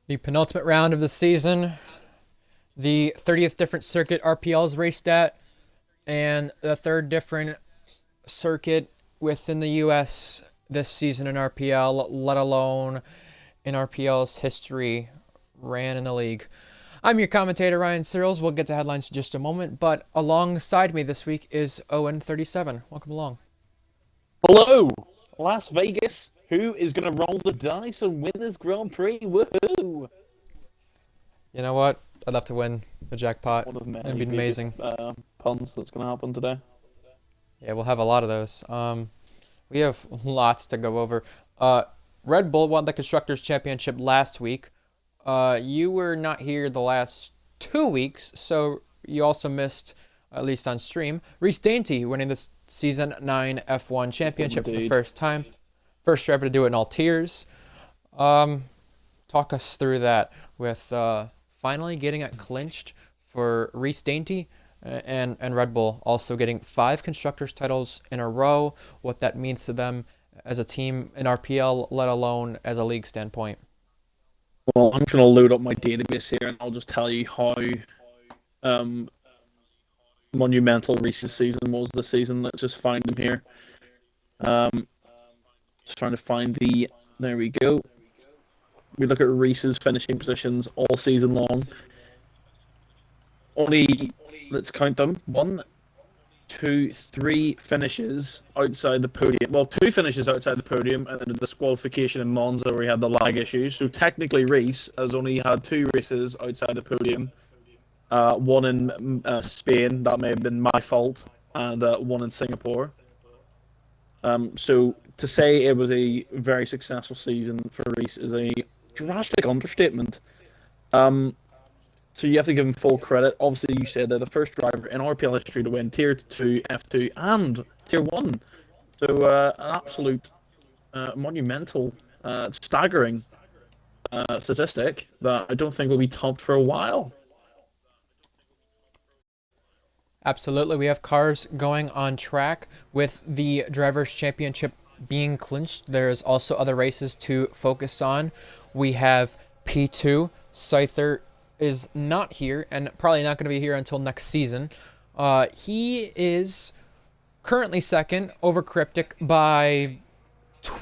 The penultimate round of the season, the 30th different circuit RPL's raced at, and the third different circuit within the U.S. this season in RPL, let alone in RPL's history, ran in the league. I'm your commentator, Ryan Searles. We'll get to headlines in just a moment, but alongside me this week is Owen37. Welcome along. Hello, Las Vegas. Who is going to roll the dice and win this Grand Prix? Woohoo! You know what? I'd love to win the jackpot. One of It'd many be amazing. puns that's going to happen today. Yeah, we'll have a lot of those. We have lots to go over. Red Bull won the Constructors' Championship last week. You were not here the last 2 weeks, so you also missed, at least on stream, Reese Dainty winning the Season 9 F1 Championship for the first time. First driver to do it in all tiers. Talk us through that with finally getting it clinched for Reese Dainty and Red Bull also getting 5 Constructors titles in a row, what that means to them as a team in RPL, let alone as a league standpoint. Well, I'm going to load up my database here and I'll just tell you how monumental Reese's season was this season. Let's just find him here. Just trying to find the... There we go. We look at Reese's finishing positions all season long. Only, let's count them. 1, 2, 3 finishes outside the podium. Well, 2 finishes outside the podium, and then a disqualification in Monza where he had the lag issues. So technically, Reese has only had 2 races outside the podium. One in Spain, that may have been my fault, and one in Singapore. So to say it was a very successful season for Reese is a drastic understatement. So you have to give him full credit. Obviously, you said they're the first driver in RPL history to win Tier 2, F2, and Tier 1. So an absolute monumental, staggering statistic that I don't think will be topped for a while. Absolutely. We have cars going on track with the Drivers' Championship being clinched. There's also other races to focus on. We have P2. Scyther is not here and probably not going to be here until next season. He is currently second over Cryptic by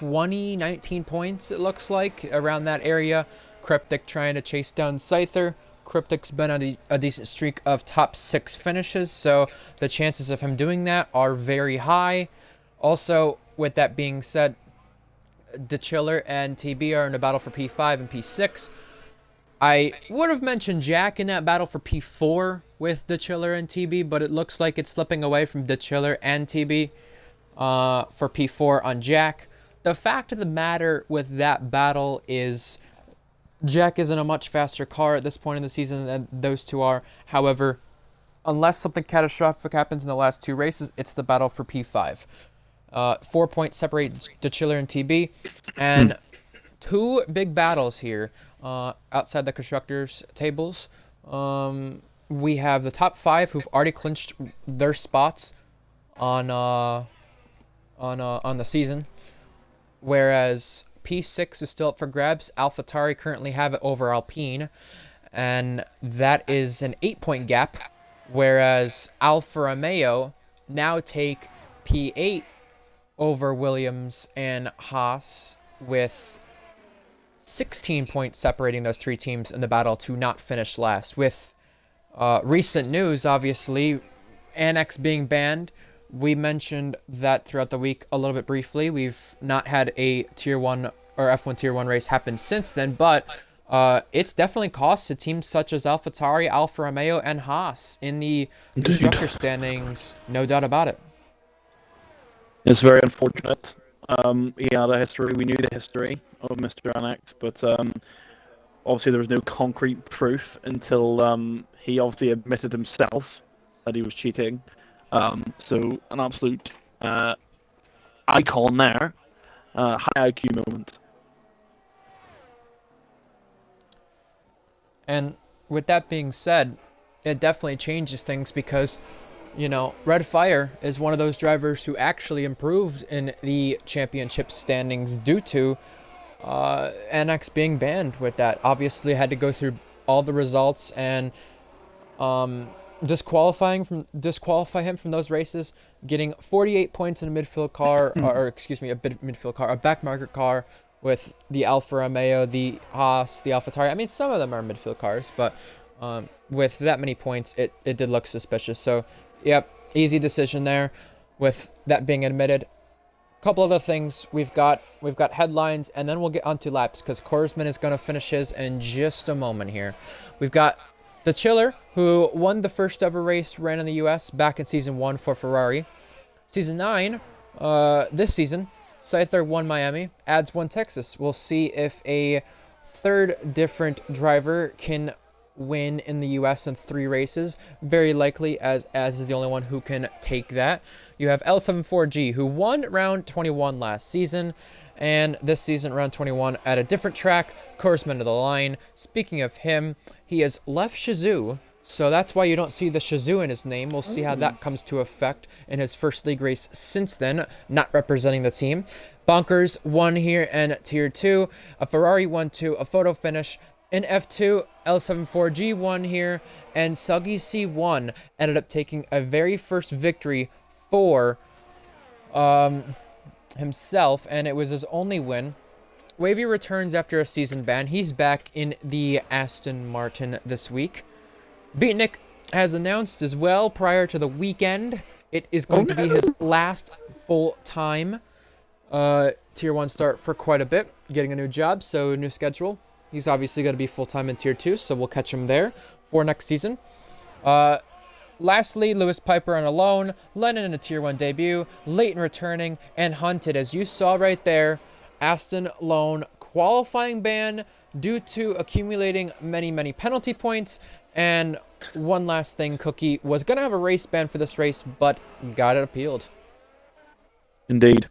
19 points, it looks like, around that area. Cryptic trying to chase down Scyther. Cryptic's been on a decent streak of top 6 finishes, so the chances of him doing that are very high. Also, with that being said, DeChiller and TB are in a battle for P5 and P6. I would have mentioned Jack in that battle for P4 with DeChiller and TB, but it looks like it's slipping away from DeChiller and TB for P4 on Jack. The fact of the matter with that battle is Jack is in a much faster car at this point in the season than those two are. However, unless something catastrophic happens in the last 2 races, it's the battle for P5. 4 points separate DeChiller and TB, and 2 big battles here outside the constructors' tables. We have the top 5 who've already clinched their spots on the season, whereas P6 is still up for grabs. AlphaTauri currently have it over Alpine, and that is an 8-point gap, whereas Alfa Romeo now take P8 over Williams and Haas, with 16 points separating those 3 teams in the battle to not finish last. With recent news, obviously, Annex being banned, we mentioned that throughout the week a little bit briefly. We've not had a Tier 1 or F1 Tier 1 race happen since then, but it's definitely cost to teams such as AlphaTauri, Alfa Romeo, and Haas in the constructor standings, no doubt about it. It's very unfortunate. He had a history. We knew the history of Mr. Annex, but obviously there was no concrete proof until he obviously admitted himself that he was cheating. So an absolute icon there. High IQ moment. And with that being said, it definitely changes things because, you know, Red Fire is one of those drivers who actually improved in the championship standings due to NX being banned with that. Obviously, had to go through all the results and disqualify him from those races, getting 48 points in a midfield car, or excuse me, a back market car with the Alfa Romeo, the Haas, the AlphaTauri. I mean, some of them are midfield cars, but with that many points, it did look suspicious. So, yep, easy decision there. With that being admitted, couple other things we've got headlines, and then we'll get onto laps because Korsman is going to finish his in just a moment here. We've got the Chiller, who won the first ever race ran in the US back in season 1 for Ferrari. Season 9, this season, Scyther won Miami, adds 1 Texas. We'll see if a third different driver can win in the US in 3 races. Very likely, as is the only one who can take that. You have L74G, who won round 21 last season, and this season round 21 at a different track, Korsman of the line. Speaking of him, he has left Shizou, so that's why you don't see the Shizou in his name. We'll see how that comes to effect in his first league race since then, not representing the team. Bonkers won here in Tier 2, a Ferrari won 2, a photo finish. In F2, L74G won here, and Suggy C1 ended up taking a very first victory for himself, and it was his only win. Wavy returns after a season ban. He's back in the Aston Martin this week. Beatnik has announced as well prior to the weekend it is going to be his last full-time Tier 1 start for quite a bit, getting a new job, so new schedule. He's obviously going to be full-time in Tier 2, so we'll catch him there for next season. Lastly, Lewis Piper on a loan, Lennon in a Tier 1 debut, Leighton returning, and Hunted, as you saw right there, Aston loan qualifying ban due to accumulating many penalty points. And one last thing, Cookie was going to have a race ban for this race, but got it appealed. Indeed.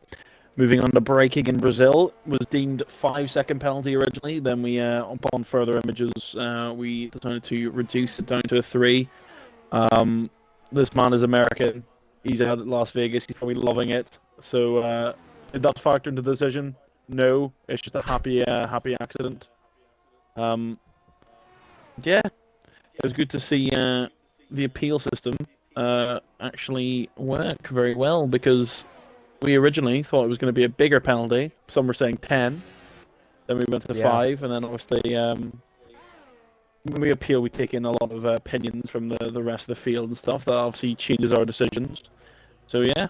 Moving on to braking in Brazil, was deemed 5-second penalty originally. Then we, upon further images, we decided to reduce it down to a 3. This man is American. He's out at Las Vegas. He's probably loving it. So, did that factor into the decision? No, it's just a happy accident. Yeah, it was good to see the appeal system actually work very well, because we originally thought it was going to be a bigger penalty. Some were saying 10. Then we went to 5, and then obviously when we appeal, we take in a lot of opinions from the rest of the field and stuff. That obviously changes our decisions. So yeah,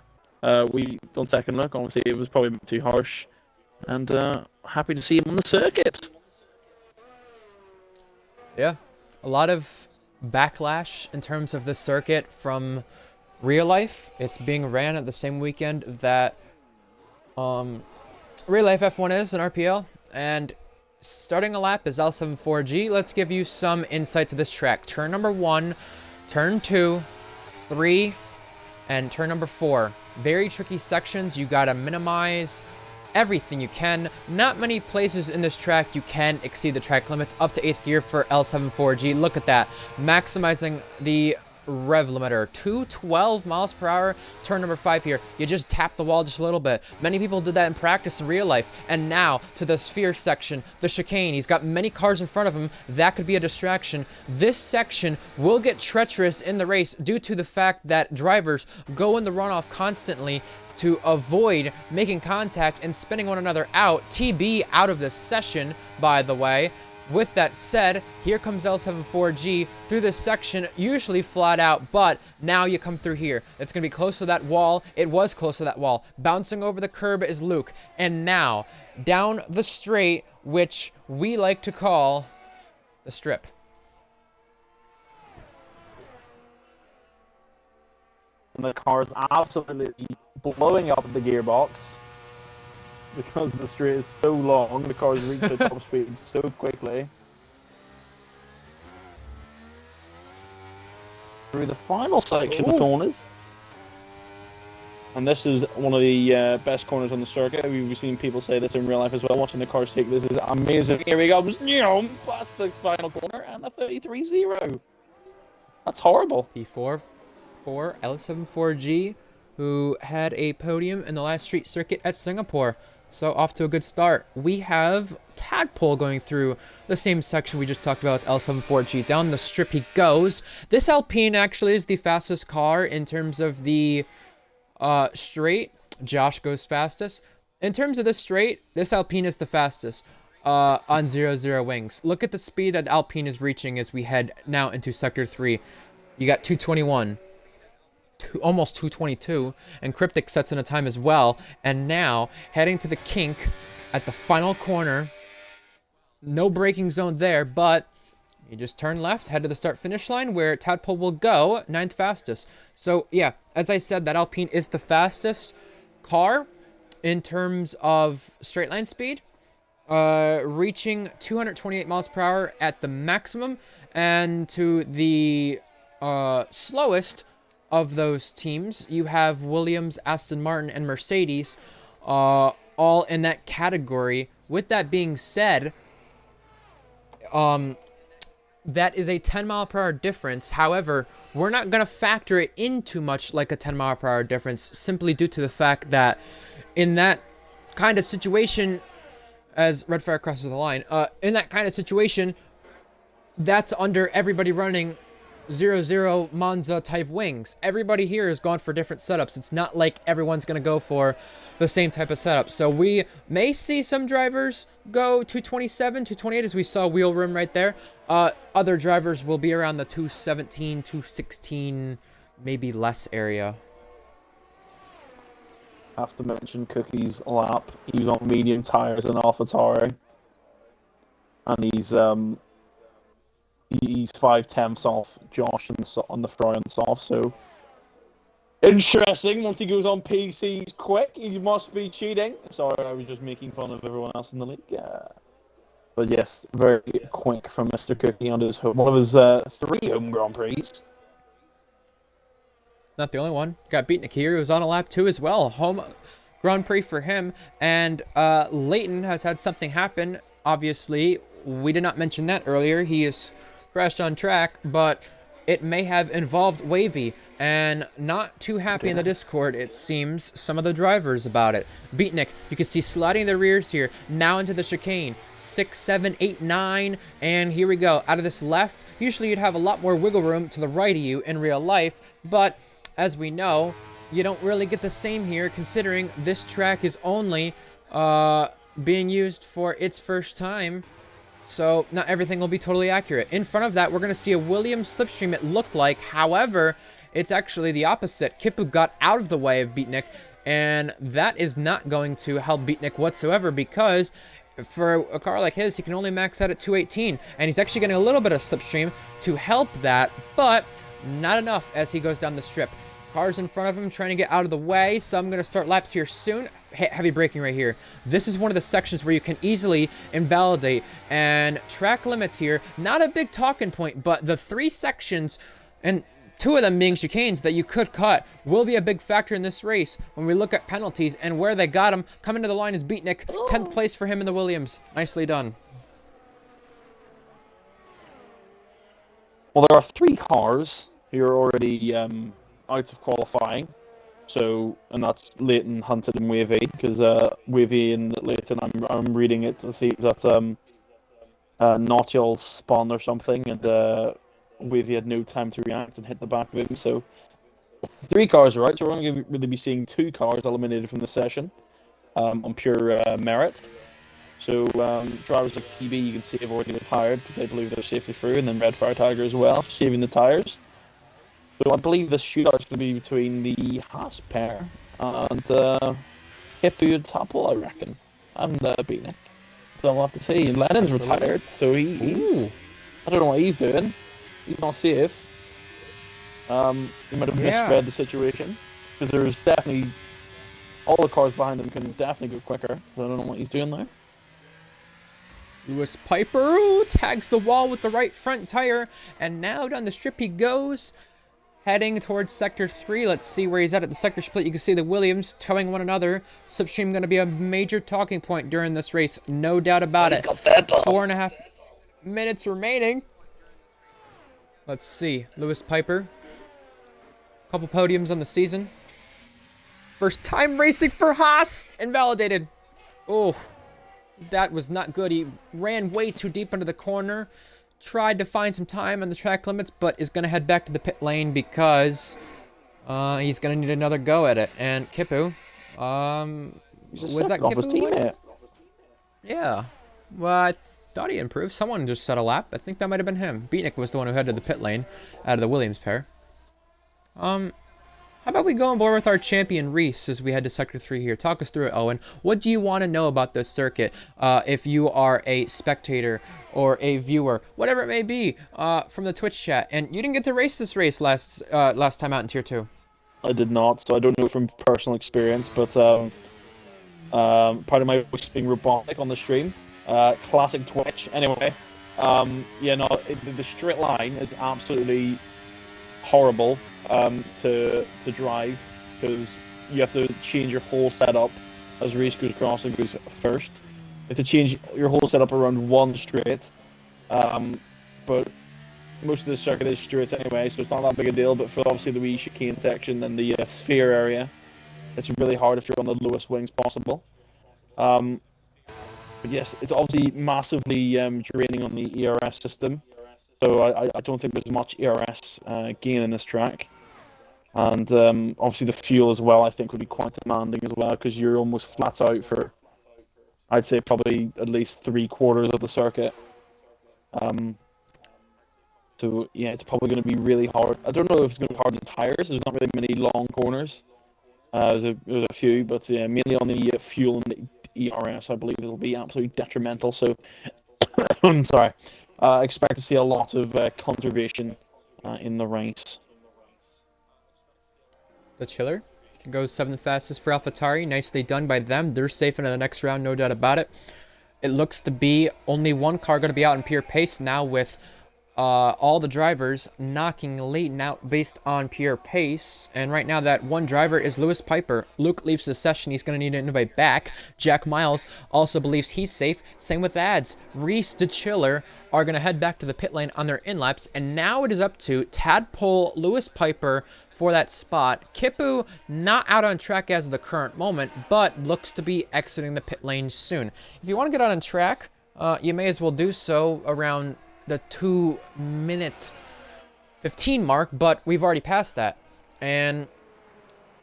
we on second look, obviously it was probably a bit too harsh, and happy to see him on the circuit. Yeah, a lot of backlash in terms of the circuit from real life. It's being ran at the same weekend that real life F1 is in RPL, and starting a lap is L74G. Let's give you some insight to this track. Turn number 1, turn 2, 3, and turn number 4. Very tricky sections. You gotta minimize everything you can. Not many places in this track you can exceed the track limits. Up to 8th gear for L74G. Look at that. Maximizing the rev limiter, 212 miles per hour. Turn number 5 here, you just tap the wall just a little bit. Many people did that in practice in real life. And now to the sphere section, the chicane. He's got many cars in front of him. That could be a distraction. This section will get treacherous in the race due to the fact that drivers go in the runoff constantly to avoid making contact and spinning one another out. TB out of this session, by the way. With that said, here comes L74G through this section, usually flat out, but now you come through here. It's going to be close to that wall. It was close to that wall. Bouncing over the curb is Luke. And now, down the straight, which we like to call the strip. And the car's absolutely blowing up the gearbox, because the straight is so long. The cars reach their top speed so quickly. Through the final section of corners. And this is one of the best corners on the circuit. We've seen people say this in real life as well. Watching the cars take this is amazing. Here he goes. Past the final corner and a 33-0. That's horrible. P4 for L74G, who had a podium in the last street circuit at Singapore. So off to a good start. We have Tadpole going through the same section we just talked about with L74G. Down the strip he goes. This Alpine actually is the fastest car in terms of the straight. Josh goes fastest. In terms of the straight, this Alpine is the fastest on 0-0 wings. Look at the speed that Alpine is reaching as we head now into Sector 3. You got 221. Almost 222, and Cryptic sets in a time as well. And now heading to the kink at the final corner. No braking zone there, but you just turn left, head to the start finish line where Tadpole will go 9th fastest. So yeah, as I said, that Alpine is the fastest car in terms of straight line speed, reaching 228 miles per hour at the maximum, and to the slowest of those teams, you have Williams, Aston Martin, and Mercedes, all in that category. With that being said, that is a 10 mile per hour difference. However, we're not going to factor it in too much like a 10 mile per hour difference, simply due to the fact that in that kind of situation, as Redfire crosses the line, in that kind of situation, that's under everybody running 0-0 Monza type wings. Everybody here has gone for different setups. It's not like everyone's going to go for the same type of setup. So we may see some drivers go 227, 228, as we saw wheel room right there. Other drivers will be around the 217, 216, maybe less area. Have to mention Cookie's lap. He was on medium tires in AlphaTauri, and he's 5/10ths off Josh on the front off. So interesting. Once he goes on PC's quick, he must be cheating. Sorry, I was just making fun of everyone else in the league. But yes, very quick from Mr. Cookie on one of his 3 home Grand Prix. Not the only one. Got Beatnik here, who's on a lap 2 as well. Home Grand Prix for him. And Leighton has had something happen. Obviously, we did not mention that earlier. He is crashed on track, but it may have involved Wavy, and not too happy in the Discord, it seems, some of the drivers about it. Beatnik, you can see sliding the rears here, now into the chicane. 6, 7, 8, 9, and here we go. Out of this left, usually you'd have a lot more wiggle room to the right of you in real life, but as we know, you don't really get the same here, considering this track is only being used for its first time. So not everything will be totally accurate. In front of that, we're going to see a Williams slipstream, it looked like. However, it's actually the opposite. Kipu got out of the way of Beatnik, and that is not going to help Beatnik whatsoever, because for a car like his, he can only max out at 218, and he's actually getting a little bit of slipstream to help that, but not enough as he goes down the strip. Cars in front of him trying to get out of the way, so I'm going to start laps here soon. Heavy braking right here. This is one of the sections where you can easily invalidate, and track limits here, not a big talking point, but the 3 sections, and 2 of them being chicanes that you could cut, will be a big factor in this race when we look at penalties and where they got him. Coming to the line is Beatnik, 10th place for him in the Williams. Nicely done. Well, there are 3 cars who are already out of qualifying. So, and that's Leighton, Hunted, and Wavy, because Wavy and Leighton, I'm reading it to see that Notchel spun or something, and Wavy had no time to react and hit the back of him. So, 3 cars are out, so we're only going to really be seeing 2 cars eliminated from the session on pure merit. So, drivers like TB, you can see, have already retired because they believe they're safely through, and then Red Fire Tiger as well, saving the tires. So I believe this shootout is going to be between the Haas pair and Hippo and Topple, I reckon, and Beatnik. So I'll have to see. And Lennon's retired, so he's I don't know what he's doing. He's not safe. He might have misread the situation, because there's definitely all the cars behind him can definitely go quicker. So I don't know what he's doing there. Lewis Piper tags the wall with the right front tire, and now down the strip he goes. Heading towards Sector 3. Let's see where he's at the sector split. You can see the Williams towing one another. Slipstream going to be a major talking point during this race. No doubt about it. 4.5 minutes remaining. Let's see. Lewis Piper. Couple podiums on the season. First time racing for Haas. Invalidated. Oh, that was not good. He ran way too deep into the corner. Tried to find some time on the track limits, but is going to head back to the pit lane because he's going to need another go at it. And Kipu, was that off his Kipu? teammate. Yeah. Well, I thought he improved. Someone just set a lap. I think that might have been him. Beatnik was the one who headed to the pit lane out of the Williams pair. How about we go on board with our champion Reese as we head to Sector 3 here. Talk us through it, Owen. What do you want to know about this circuit if you are a spectator or a viewer, whatever it may be, from the Twitch chat? And you didn't get to race this race last time out in Tier 2. I did not, so I don't know from personal experience, but part of my voice being robotic on the stream. Classic Twitch. Anyway, yeah, no, the straight line is absolutely horrible to drive because you have to change your whole setup as Reese goes across and goes first. You have to change your whole setup around one straight, but most of the circuit is straight anyway, so it's not that big a deal. But for obviously the wee chicane section and the sphere area, it's really hard if you're on the lowest wings possible. But yes, it's obviously massively draining on the ERS system. So I don't think there's much ERS gain in this track. And obviously the fuel as well, I think, would be quite demanding as well, because you're almost flat out for, I'd say, probably at least 3/4 of the circuit. So yeah, it's probably going to be really hard. I don't know if it's going to be hard on the tires. There's not really many long corners. There's a few, but yeah, mainly on the fuel and the ERS, I believe it'll be absolutely detrimental. So, I'm sorry. I expect to see a lot of conservation in the race. The Chiller goes 7th fastest for AlphaTauri. Nicely done by them. They're safe into the next round, no doubt about it. It looks to be only one car going to be out in pure pace now, with all the drivers knocking Leighton out based on pure pace. And right now that one driver is Lewis Piper. Luke leaves the session. He's going to need an invite back. Jack Miles also believes he's safe. Same with Ads. Reese, the Chiller are going to head back to the pit lane on their in-laps. And now it is up to Tadpole, Lewis Piper for that spot. Kipu not out on track as of the current moment, but looks to be exiting the pit lane soon. If you want to get out on track, you may as well do so around the 2-minute 15 mark, but we've already passed that. And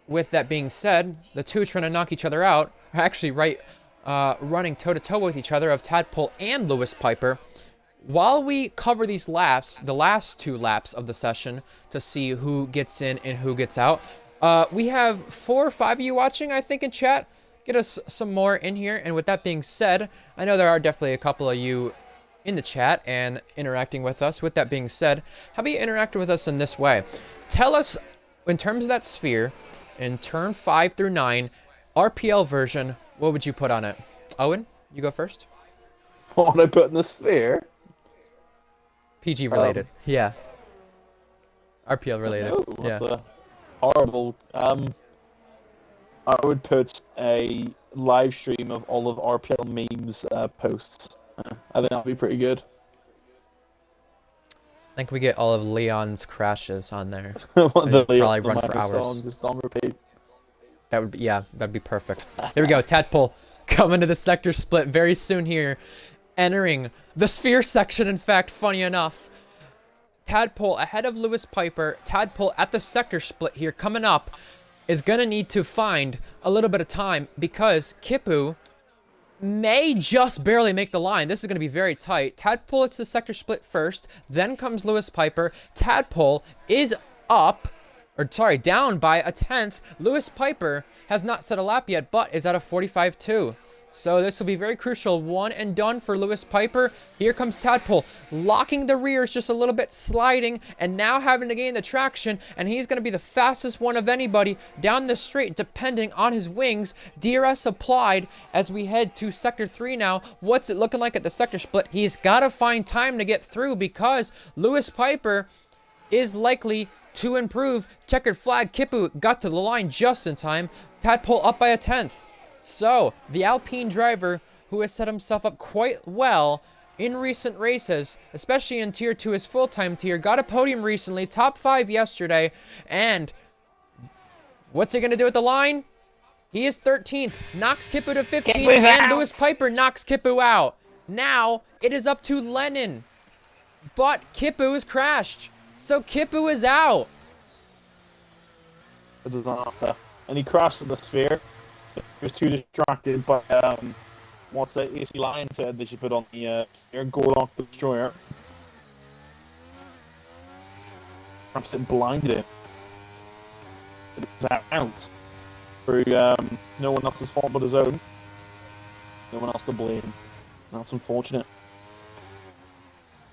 with that being said, the two trying to knock each other out are actually running toe-to-toe with each other, of Tadpole and Lewis Piper. While we cover these laps, the last 2 laps of the session, to see who gets in and who gets out, we have 4 or 5 of you watching, I think, in chat. Get us some more in here. And with that being said, I know there are definitely a couple of you in the chat and interacting with us. With that being said, how about you interact with us in this way? Tell us, in terms of that sphere, in turn 5 through 9, RPL version, what would you put on it? Owen, you go first. What would I put in the sphere? PG related. Yeah. RPL related. Oh, that's a horrible. I would put a live stream of all of RPL memes posts. I think that'd be pretty good. I think we get all of Leon's crashes on there. Probably run for hours. Song, just on repeat. That would be, yeah, that'd be perfect. Here we go. Tadpole coming to the sector split very soon here. Entering the sphere section, in fact, funny enough. Tadpole ahead of Lewis Piper. Tadpole at the sector split here coming up is going to need to find a little bit of time, because Kipu may just barely make the line. This is going to be very tight. Tadpole hits the sector split first, then comes Lewis Piper. Tadpole is down by a 10th. Lewis Piper has not set a lap yet, but is at a 45.2. So this will be very crucial. One and done for Lewis Piper. Here comes Tadpole, locking the rears just a little bit, sliding, and now having to gain the traction, and he's going to be the fastest one of anybody down the straight, depending on his wings. DRS applied as we head to Sector 3 now. What's it looking like at the sector split? He's got to find time to get through, because Lewis Piper is likely to improve. Checkered flag. Kipu got to the line just in time. Tadpole up by a 10th. So, the Alpine driver, who has set himself up quite well in recent races, especially in Tier 2, his full-time tier, got a podium recently, top 5 yesterday, and what's he going to do at the line? He is 13th, knocks Kipu to 15th, Kipu's and out. Lewis Piper knocks Kipu out. Now, it is up to Lennon. But Kipu has crashed, so Kipu is out. It does not have to. And he crashed in the sphere. He was too distracted by what's that AC Lion said they should put on the sphere, Gorlock the Destroyer. Perhaps it blinded him. It was out. Through no one else's fault but his own. No one else to blame. That's unfortunate.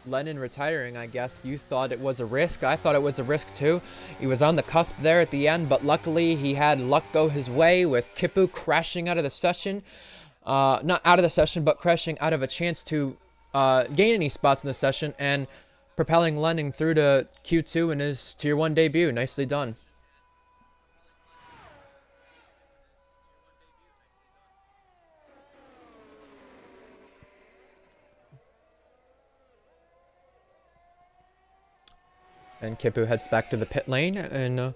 Lennon retiring, I guess. You thought it was a risk. I thought it was a risk too. He was on the cusp there at the end, but luckily he had luck go his way with Kipu crashing out of the session. Not out of the session, but crashing out of a chance to gain any spots in the session and propelling Lennon through to Q2 in his Tier 1 debut. Nicely done. And Kipu heads back to the pit lane, and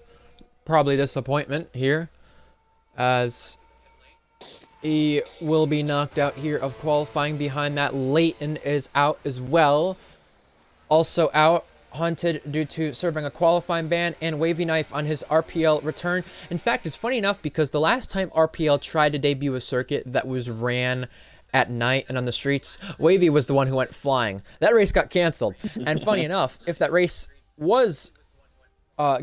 probably disappointment here, as he will be knocked out here of qualifying. Behind that, Leighton is out as well. Also out, Hunted due to serving a qualifying ban, and Wavy Knife on his RPL return. In fact, it's funny enough because the last time RPL tried to debut a circuit that was ran at night and on the streets, Wavy was the one who went flying. That race got canceled. And funny enough, if that race was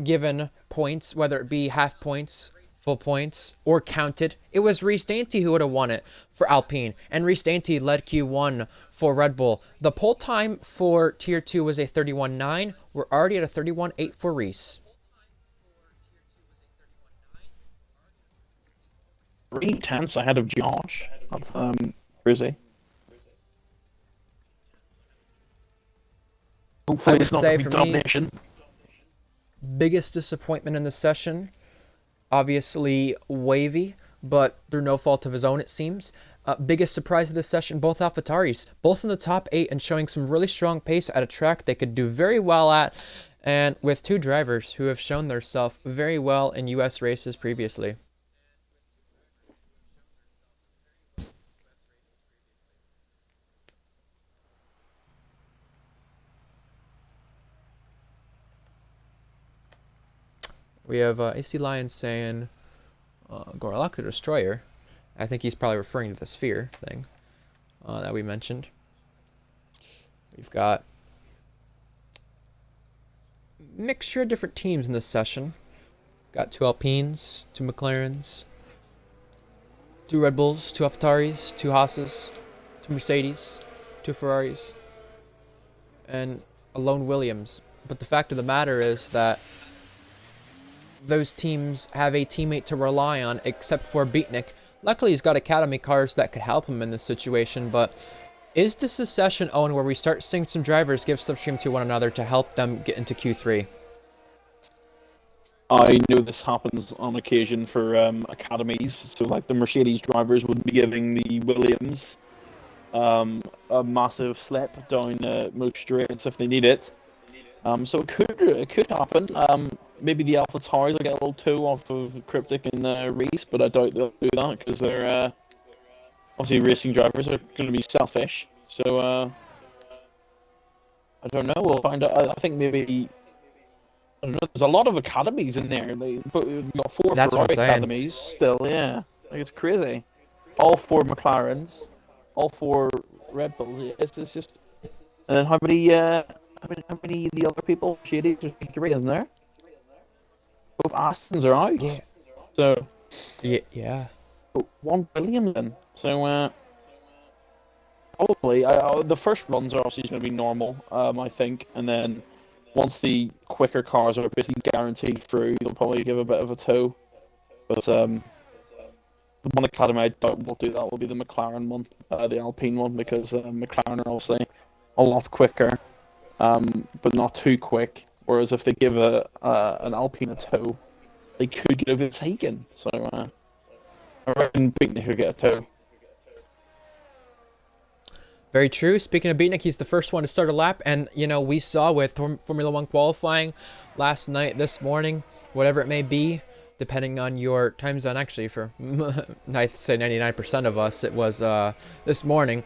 given points, whether it be half points, full points, or counted, it was Reese Dainty who would have won it for Alpine, and Reese Dainty led Q1 for Red Bull. The pole time for Tier 2 was a 31.9. We're already at a 31.8 for Reese. 3 tenths ahead of Josh. That's crazy. Hopefully it's not say going to for be me, domination. Biggest disappointment in the session, obviously Wavy, but through no fault of his own, it seems. Biggest surprise of this session, both AlphaTauris, both in the top 8 and showing some really strong pace at a track they could do very well at, and with two drivers who have shown themselves very well in US races previously. We have AC Lion saying Gorlock the Destroyer. I think he's probably referring to the sphere thing that we mentioned. We've got mixture of different teams in this session. Got 2 Alpines, 2 McLarens, 2 Red Bulls, 2 AlphaTauris, 2 Haas's, 2 Mercedes, 2 Ferraris, and a lone Williams. But the fact of the matter is that those teams have a teammate to rely on, except for Beatnik. Luckily, he's got Academy cars that could help him in this situation, but is this a session, Owen, where we start seeing some drivers give slipstream to one another to help them get into Q3? I know this happens on occasion for academies, so like the Mercedes drivers would be giving the Williams a massive slip down most straights if they need it. So it could happen. Maybe the AlphaTauris will get a little toe off of Cryptic and Reese, but I doubt they'll do that because they're obviously racing drivers are going to be selfish. So I don't know. We'll find out. I think maybe. I don't know. There's a lot of academies in there. But we've got 4 That's what Ferrari I'm saying. academies still. Yeah, like it's crazy. All 4 McLarens, all 4 Red Bulls. Yeah, it's just. And then how many of the other people? Shady, there's 3, isn't there? Both Astons are out. Yeah. So. Yeah. 1 billion then. So probably the first runs are obviously going to be normal, I think, and then once the quicker cars are basically guaranteed through, they'll probably give a bit of a toe. But the one academy I doubt will do that will be the McLaren one, the Alpine one, because McLaren are obviously a lot quicker, but not too quick. Whereas if they give an Alpine a toe, they could get overtaken. So I reckon Beatnik could get a toe. Very true. Speaking of Beatnik, he's the first one to start a lap, and you know, we saw with Formula 1 qualifying last night, this morning, whatever it may be, depending on your time zone. Actually, for I'd say 99% of us, it was this morning.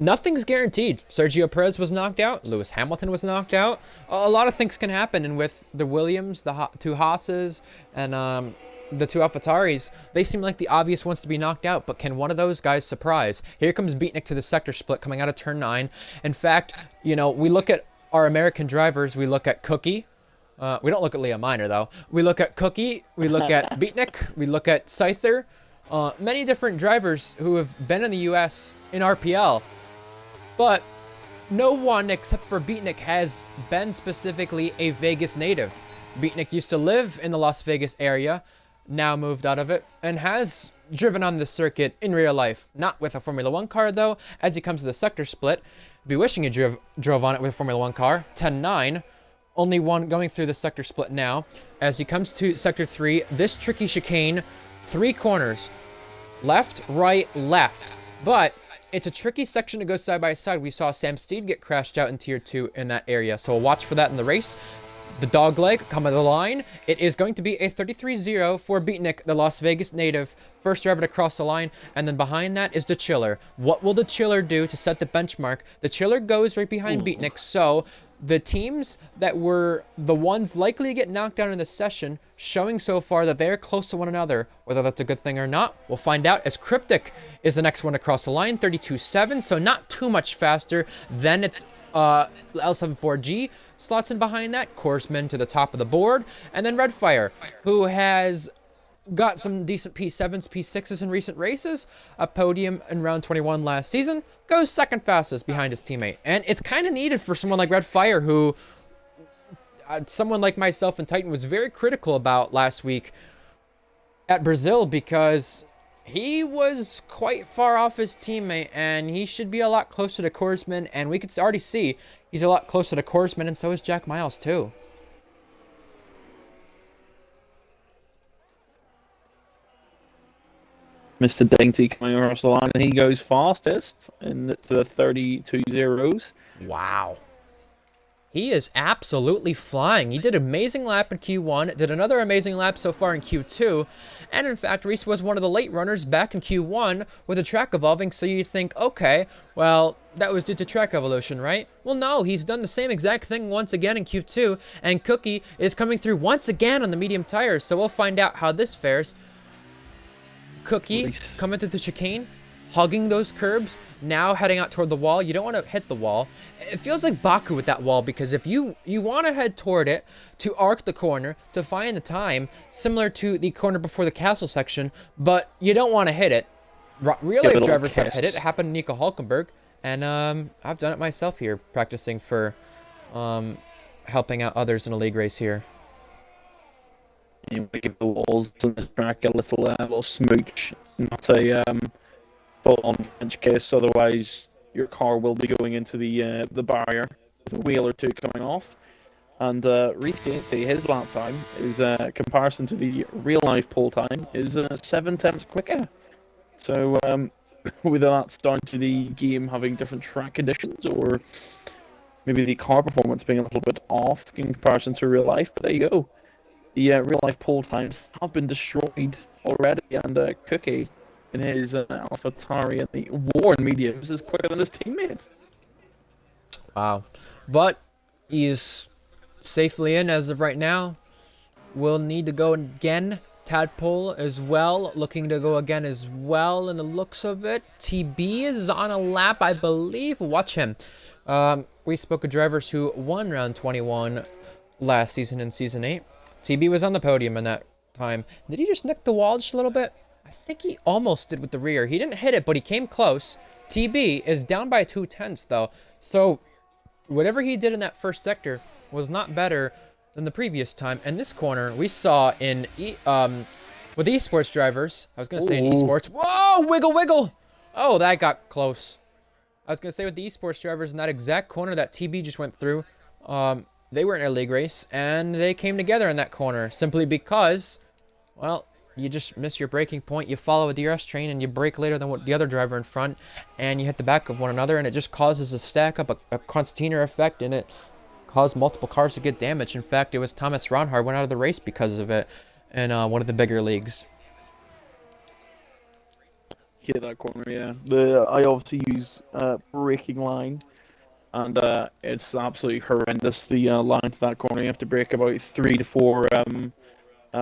Nothing's guaranteed. Sergio Perez was knocked out. Lewis Hamilton was knocked out. A lot of things can happen, and with the Williams, the two Haas's, and the two AlphaTauris, they seem like the obvious ones to be knocked out, but can one of those guys surprise? Here comes Beatnik to the sector split coming out of turn 9. In fact, you know, we look at our American drivers. We look at Cookie. We don't look at Liam Minor, though. We look at Cookie. We look at Beatnik. We look at Scyther. Many different drivers who have been in the U.S. in RPL. But no one except for Beatnik has been specifically a Vegas native. Beatnik used to live in the Las Vegas area, now moved out of it, and has driven on the circuit in real life. Not with a Formula 1 car, though, as he comes to the sector split. Be wishing he drove on it with a Formula 1 car. 10-9. Only one going through the sector split now. As he comes to sector 3, this tricky chicane, 3 corners. Left, right, left. But it's a tricky section to go side by side. We saw Sam Steed get crashed out in Tier 2 in that area. So we'll watch for that in the race. The dog leg coming to the line. It is going to be a 33-0 for Beatnik, the Las Vegas native. First driver to cross the line. And then behind that is the Chiller. What will the Chiller do to set the benchmark? The Chiller goes right behind Beatnik. So the teams that were the ones likely to get knocked down in this session, showing so far that they're close to one another. Whether that's a good thing or not, we'll find out, as Cryptic is the next one to cross the line, 32.7, so not too much faster. Then it's L74G slots in behind that, Corsman to the top of the board, and then Redfire, who has got some decent P7s, P6s in recent races, a podium in round 21 last season, goes second fastest behind his teammate. And it's kind of needed for someone like Redfire, who someone like myself and Titan was very critical about last week at Brazil, because he was quite far off his teammate, and he should be a lot closer to Korsman, and we could already see he's a lot closer to Korsman, and so is Jack Miles too. Mr. Dainty coming across the line, and he goes fastest in the 32 zeros. Wow. He is absolutely flying. He did an amazing lap in Q1, did another amazing lap so far in Q2, and in fact, Reese was one of the late runners back in Q1 with the track evolving, so you think, okay, well, that was due to track evolution, right? Well, no, he's done the same exact thing once again in Q2, and Cookie is coming through once again on the medium tires, so we'll find out how this fares. Cookie coming through the chicane, hugging those curbs, now heading out toward the wall. You don't want to hit the wall. It feels like Baku with that wall, because if you want to head toward it to arc the corner to find the time, similar to the corner before the castle section, but you don't want to hit it. Real life drivers have hit it. It happened to Nico Hulkenberg, and I've done it myself here, practicing for helping out others in a league race here. You want to give the walls and the track a little smooch, not a full-on French kiss. Otherwise, your car will be going into the barrier with a wheel or two coming off. And Reece Dainty, his lap time is comparison to the real-life pole time is 7 tenths quicker. So whether that's down to the game having different track conditions, or maybe the car performance being a little bit off in comparison to real life, but there you go. The real-life pole times have been destroyed already, and Cookie in his AlphaTauri and the Warren mediums is quicker than his teammates. Wow. But he's safely in as of right now. We'll need to go again. Tadpole as well, looking to go again as well in the looks of it. TB is on a lap, I believe. Watch him. We spoke of drivers who won round 21 last season in Season 8. TB was on the podium in that time. Did he just nick the wall just a little bit? I think he almost did with the rear. He didn't hit it, but he came close. TB is down by 2 tenths, though. So whatever he did in that first sector was not better than the previous time. And this corner, we saw in with esports drivers. I was going to say in esports. Whoa, wiggle, wiggle. Oh, that got close. I was going to say with the esports drivers in that exact corner that TB just went through, they were in a league race, and they came together in that corner simply because, well, you just miss your braking point, you follow a DRS train, and you brake later than what the other driver in front, and you hit the back of one another, and it just causes a stack up, a concertina effect, and it caused multiple cars to get damaged. In fact, it was Thomas Ronhard went out of the race because of it. in one of the bigger leagues. Hit that corner, yeah. I obviously use braking line, and it's absolutely horrendous. The line to that corner, you have to brake about 3 to 4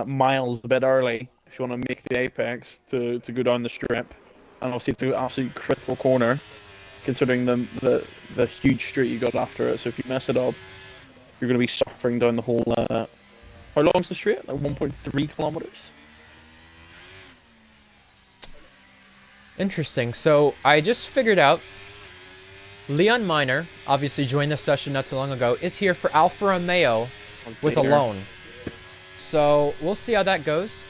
miles a bit early if you want to make the apex to go down the strip. And obviously, it's an absolute critical corner, considering the huge street you got after it. So if you mess it up, you're going to be suffering down the whole. How long's the street? Like 1.3 kilometers. Interesting. So I just figured out Leon Miner, obviously joined the session not too long ago, is here for Alfa Romeo with a loan. So we'll see how that goes.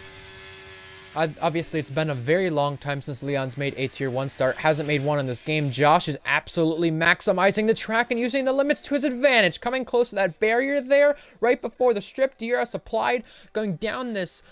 Obviously, it's been a very long time since Leon's made a Tier 1 start. Hasn't made one in this game. Josh is absolutely maximizing the track and using the limits to his advantage. Coming close to that barrier there, right before the strip. DRS applied, going down this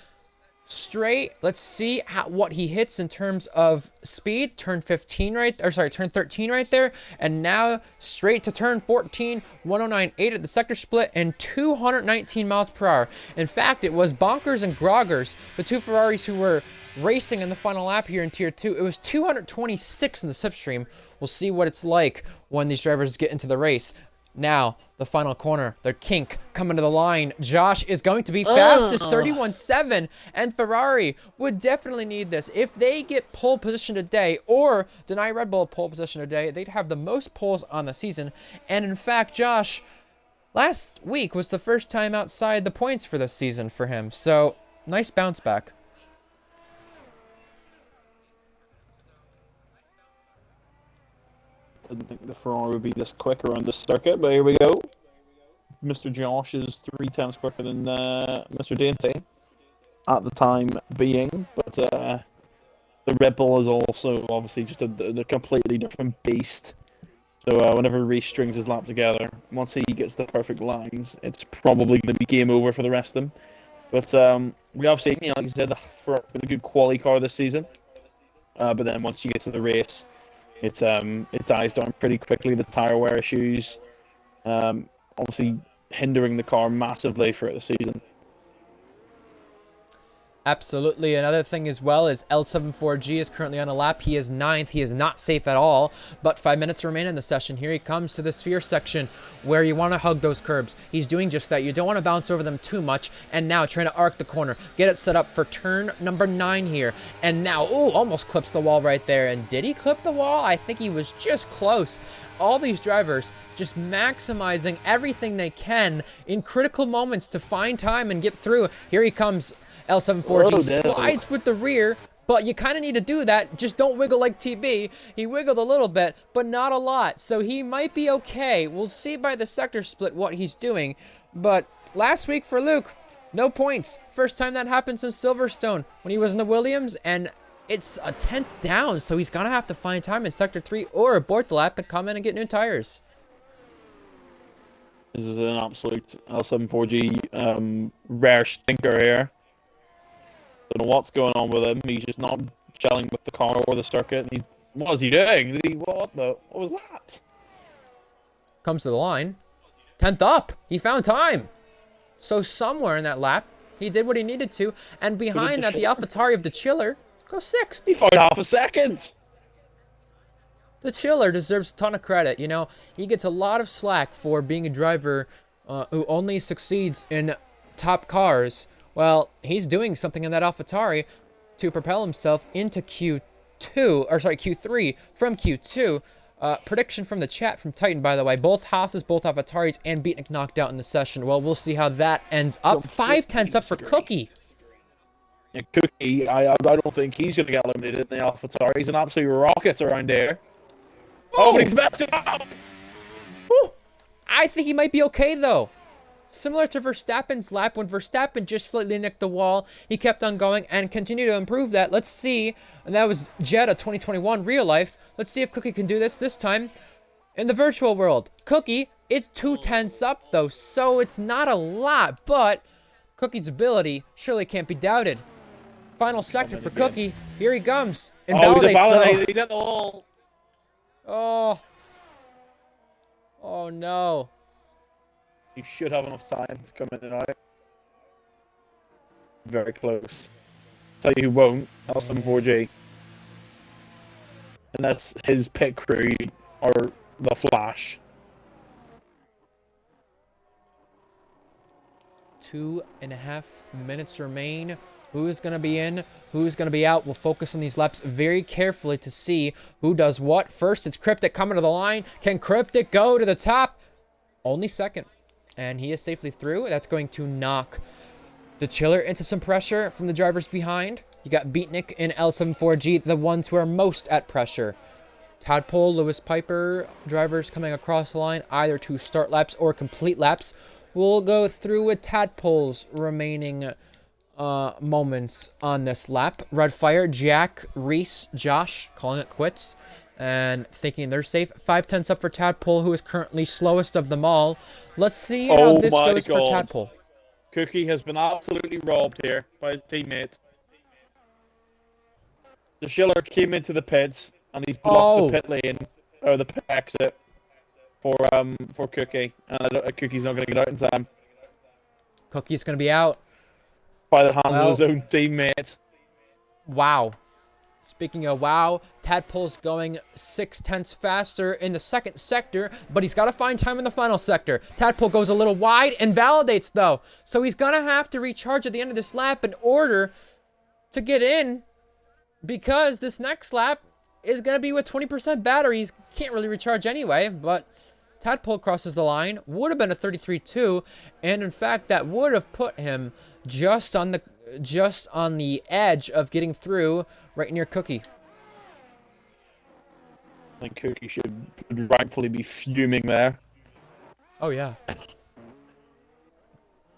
straight. Let's see what he hits in terms of speed. Turn 15 right, or sorry, turn 13 right there. And now straight to turn 14, 109.8 at the sector split and 219 miles per hour. In fact, it was Bonkers and Groggers, the two Ferraris who were racing in the final lap here in Tier 2. It was 226 in the slipstream. We'll see what it's like when these drivers get into the race. Now, the final corner, the kink coming to the line. Josh is going to be fastest, 31.7, and Ferrari would definitely need this. If they get pole position today, or deny Red Bull pole position today, they'd have the most poles on the season. And in fact, Josh, last week was the first time outside the points for this season for him. So, nice bounce back. Didn't think the Ferrari would be this quick around the circuit, but here we go. Mr. Josh is 3 times quicker than Mr. Dainty at the time being, but the Red Bull is also obviously just a completely different beast. So whenever Reece strings his lap together, once he gets the perfect lines, it's probably going to be game over for the rest of them. But we have seen, like you said, for a good quali car this season. But then once you get to the race, it dies down pretty quickly. The tire wear issues, obviously hindering the car massively throughout the season. Absolutely. Another thing as well is L74G is currently on a lap. He is 9th. He is not safe at all. But 5 minutes remain in the session. Here he comes to the sphere section where you want to hug those curbs. He's doing just that. You don't want to bounce over them too much. And now trying to arc the corner. Get it set up for turn number 9 here. And now, ooh, almost clips the wall right there. And did he clip the wall? I think he was just close. All these drivers just maximizing everything they can in critical moments to find time and get through. Here he comes. L74G slides with the rear, but you kind of need to do that. Just don't wiggle like TB. He wiggled a little bit, but not a lot, so he might be okay. We'll see by the sector split what he's doing, but last week for Luke, no points. First time that happened since Silverstone when he was in the Williams, and it's a 10th down, so he's going to have to find time in Sector 3 or abort the lap and come in and get new tires. This is an absolute L74G rare stinker here. Don't know what's going on with him. He's just not gelling with the car or the circuit. What is he doing? What was that? Comes to the line. 10th up. He found time. So somewhere in that lap, he did what he needed to. And behind that, the AlphaTauri of the Chiller goes 6th. He found half a second. The Chiller deserves a ton of credit. You know, he gets a lot of slack for being a driver who only succeeds in top cars. Well, he's doing something in that AlphaTauri to propel himself into Q3 from Q2. Prediction from the chat from Titan, by the way. Both Haas's, both AlphaTauris, and Beatnik knocked out in the session. Well, we'll see how that ends up. 5/10 up for Cookie. Yeah, Cookie, I don't think he's going to get eliminated in the AlphaTauri. He's an absolute rocket around there. Oh, but he's messed it up! Woo. I think he might be okay, though. Similar to Verstappen's lap, when Verstappen just slightly nicked the wall, he kept on going and continued to improve that. Let's see. And that was Jeddah 2021 real life. Let's see if Cookie can do this time in the virtual world. Cookie is 2/10 up, though, so it's not a lot, but Cookie's ability surely can't be doubted. Final sector for Cookie. Here he comes. Invalidates, he's at the wall. Oh. Oh, no. You should have enough time to come in and out. very close. Tell you who won't, L74G. And that's his pit crew, or the Flash. 2.5 minutes remain. Who's going to be in? Who's going to be out? We'll focus on these laps very carefully to see who does what. First, it's Cryptic coming to the line. Can Cryptic go to the top? Only second. And he is safely through. That's going to knock the Chiller into some pressure from the drivers behind. You got Beatnik and L74G, the ones who are most at pressure. Tadpole, Lewis Piper, drivers coming across the line, either to start laps or complete laps. We'll go through with Tadpole's remaining moments on this lap. Redfire, Jack, Reese, Josh calling it quits and thinking they're safe. 5/10 up for Tadpole, who is currently slowest of them all. Let's see how this goes for Tadpole. Cookie has been absolutely robbed here by his teammate. The Schiller came into the pits and he's blocked the pit lane or the pit exit for Cookie, and Cookie's not going to get out in time. Cookie's going to be out by the hands of his own teammate. Wow. Speaking of wow, Tadpole's going 6/10 faster in the second sector, but he's got to find time in the final sector. Tadpole goes a little wide and validates, though. So he's going to have to recharge at the end of this lap in order to get in, because this next lap is going to be with 20% batteries. Can't really recharge anyway, but Tadpole crosses the line. Would have been a 33-2, and in fact, that would have put him just on the edge of getting through, right near Cookie. I think Cookie should rightfully be fuming there. Oh yeah.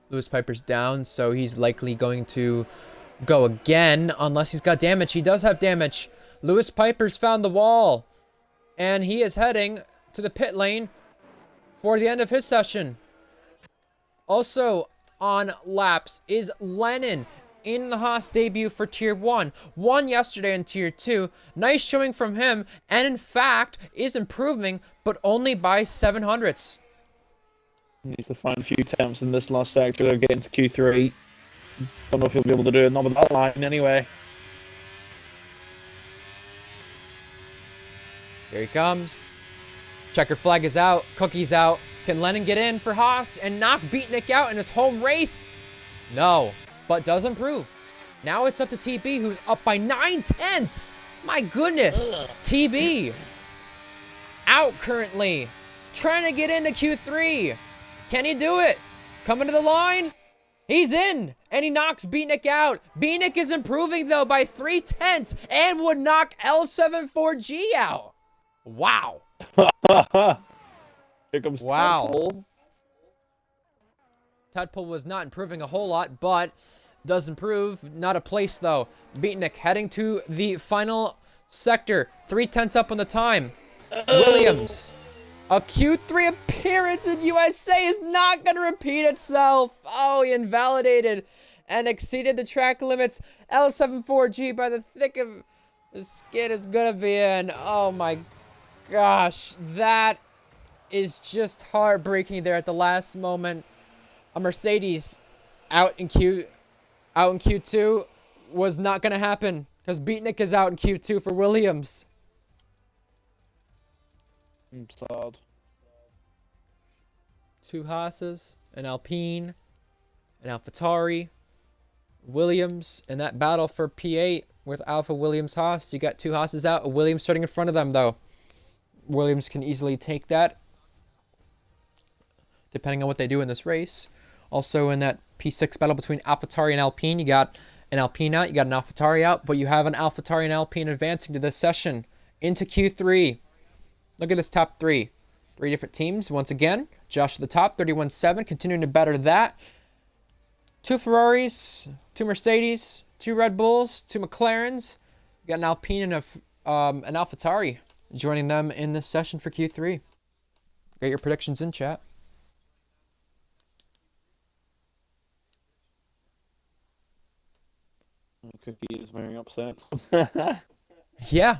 Lewis Piper's down, so he's likely going to go again, unless he's got damage. He does have damage. Lewis Piper's found the wall, and he is heading to the pit lane for the end of his session. Also on laps is Lennon in the Haas debut for Tier 1. Won yesterday in Tier 2. Nice showing from him, and in fact is improving, but only by 700ths. He needs to find a few attempts in this last sector to get into Q3. Don't know if he'll be able to do it, not with that line anyway. Here he comes. Checker flag is out. Cookie's out. Can Lennon get in for Haas and knock Beatnik out in his home race? No, but does improve. Now it's up to TB, who's up by 9/10. My goodness. TB out currently. Trying to get into Q3. Can he do it? Coming to the line. He's in, and he knocks Beatnik out. Beatnik is improving, though, by 3/10 and would knock L74G out. Wow. Here comes wow. Tadpole. Tadpole was not improving a whole lot, but does improve. Not a place, though. Beatnik heading to the final sector. 3/10 up on the time. Williams. A Q3 appearance in USA is not going to repeat itself. Oh, he invalidated and exceeded the track limits. L74G by the thick of the skin is going to be in. Oh, my gosh. That is just heartbreaking there at the last moment. A Mercedes out in Q2 was not going to happen, because Beatnik is out in Q2 for Williams. I'm sad. Two Haas's, an Alpine, an AlphaTauri, Williams, and that battle for P8 with Alpha Williams Haas. You got two Haas's out, Williams starting in front of them, though. Williams can easily take that, depending on what they do in this race. Also in that P6 battle between AlphaTauri and Alpine, you got an Alpine out, you got an AlphaTauri out, but you have an AlphaTauri and Alpine advancing to this session into Q3. Look at this top three. Three different teams. Once again, Josh at the top, 31-7, continuing to better that. Two Ferraris, two Mercedes, two Red Bulls, two McLarens. You got an Alpine and an AlphaTauri joining them in this session for Q3. Get your predictions in chat. Cookie is very upset. Yeah,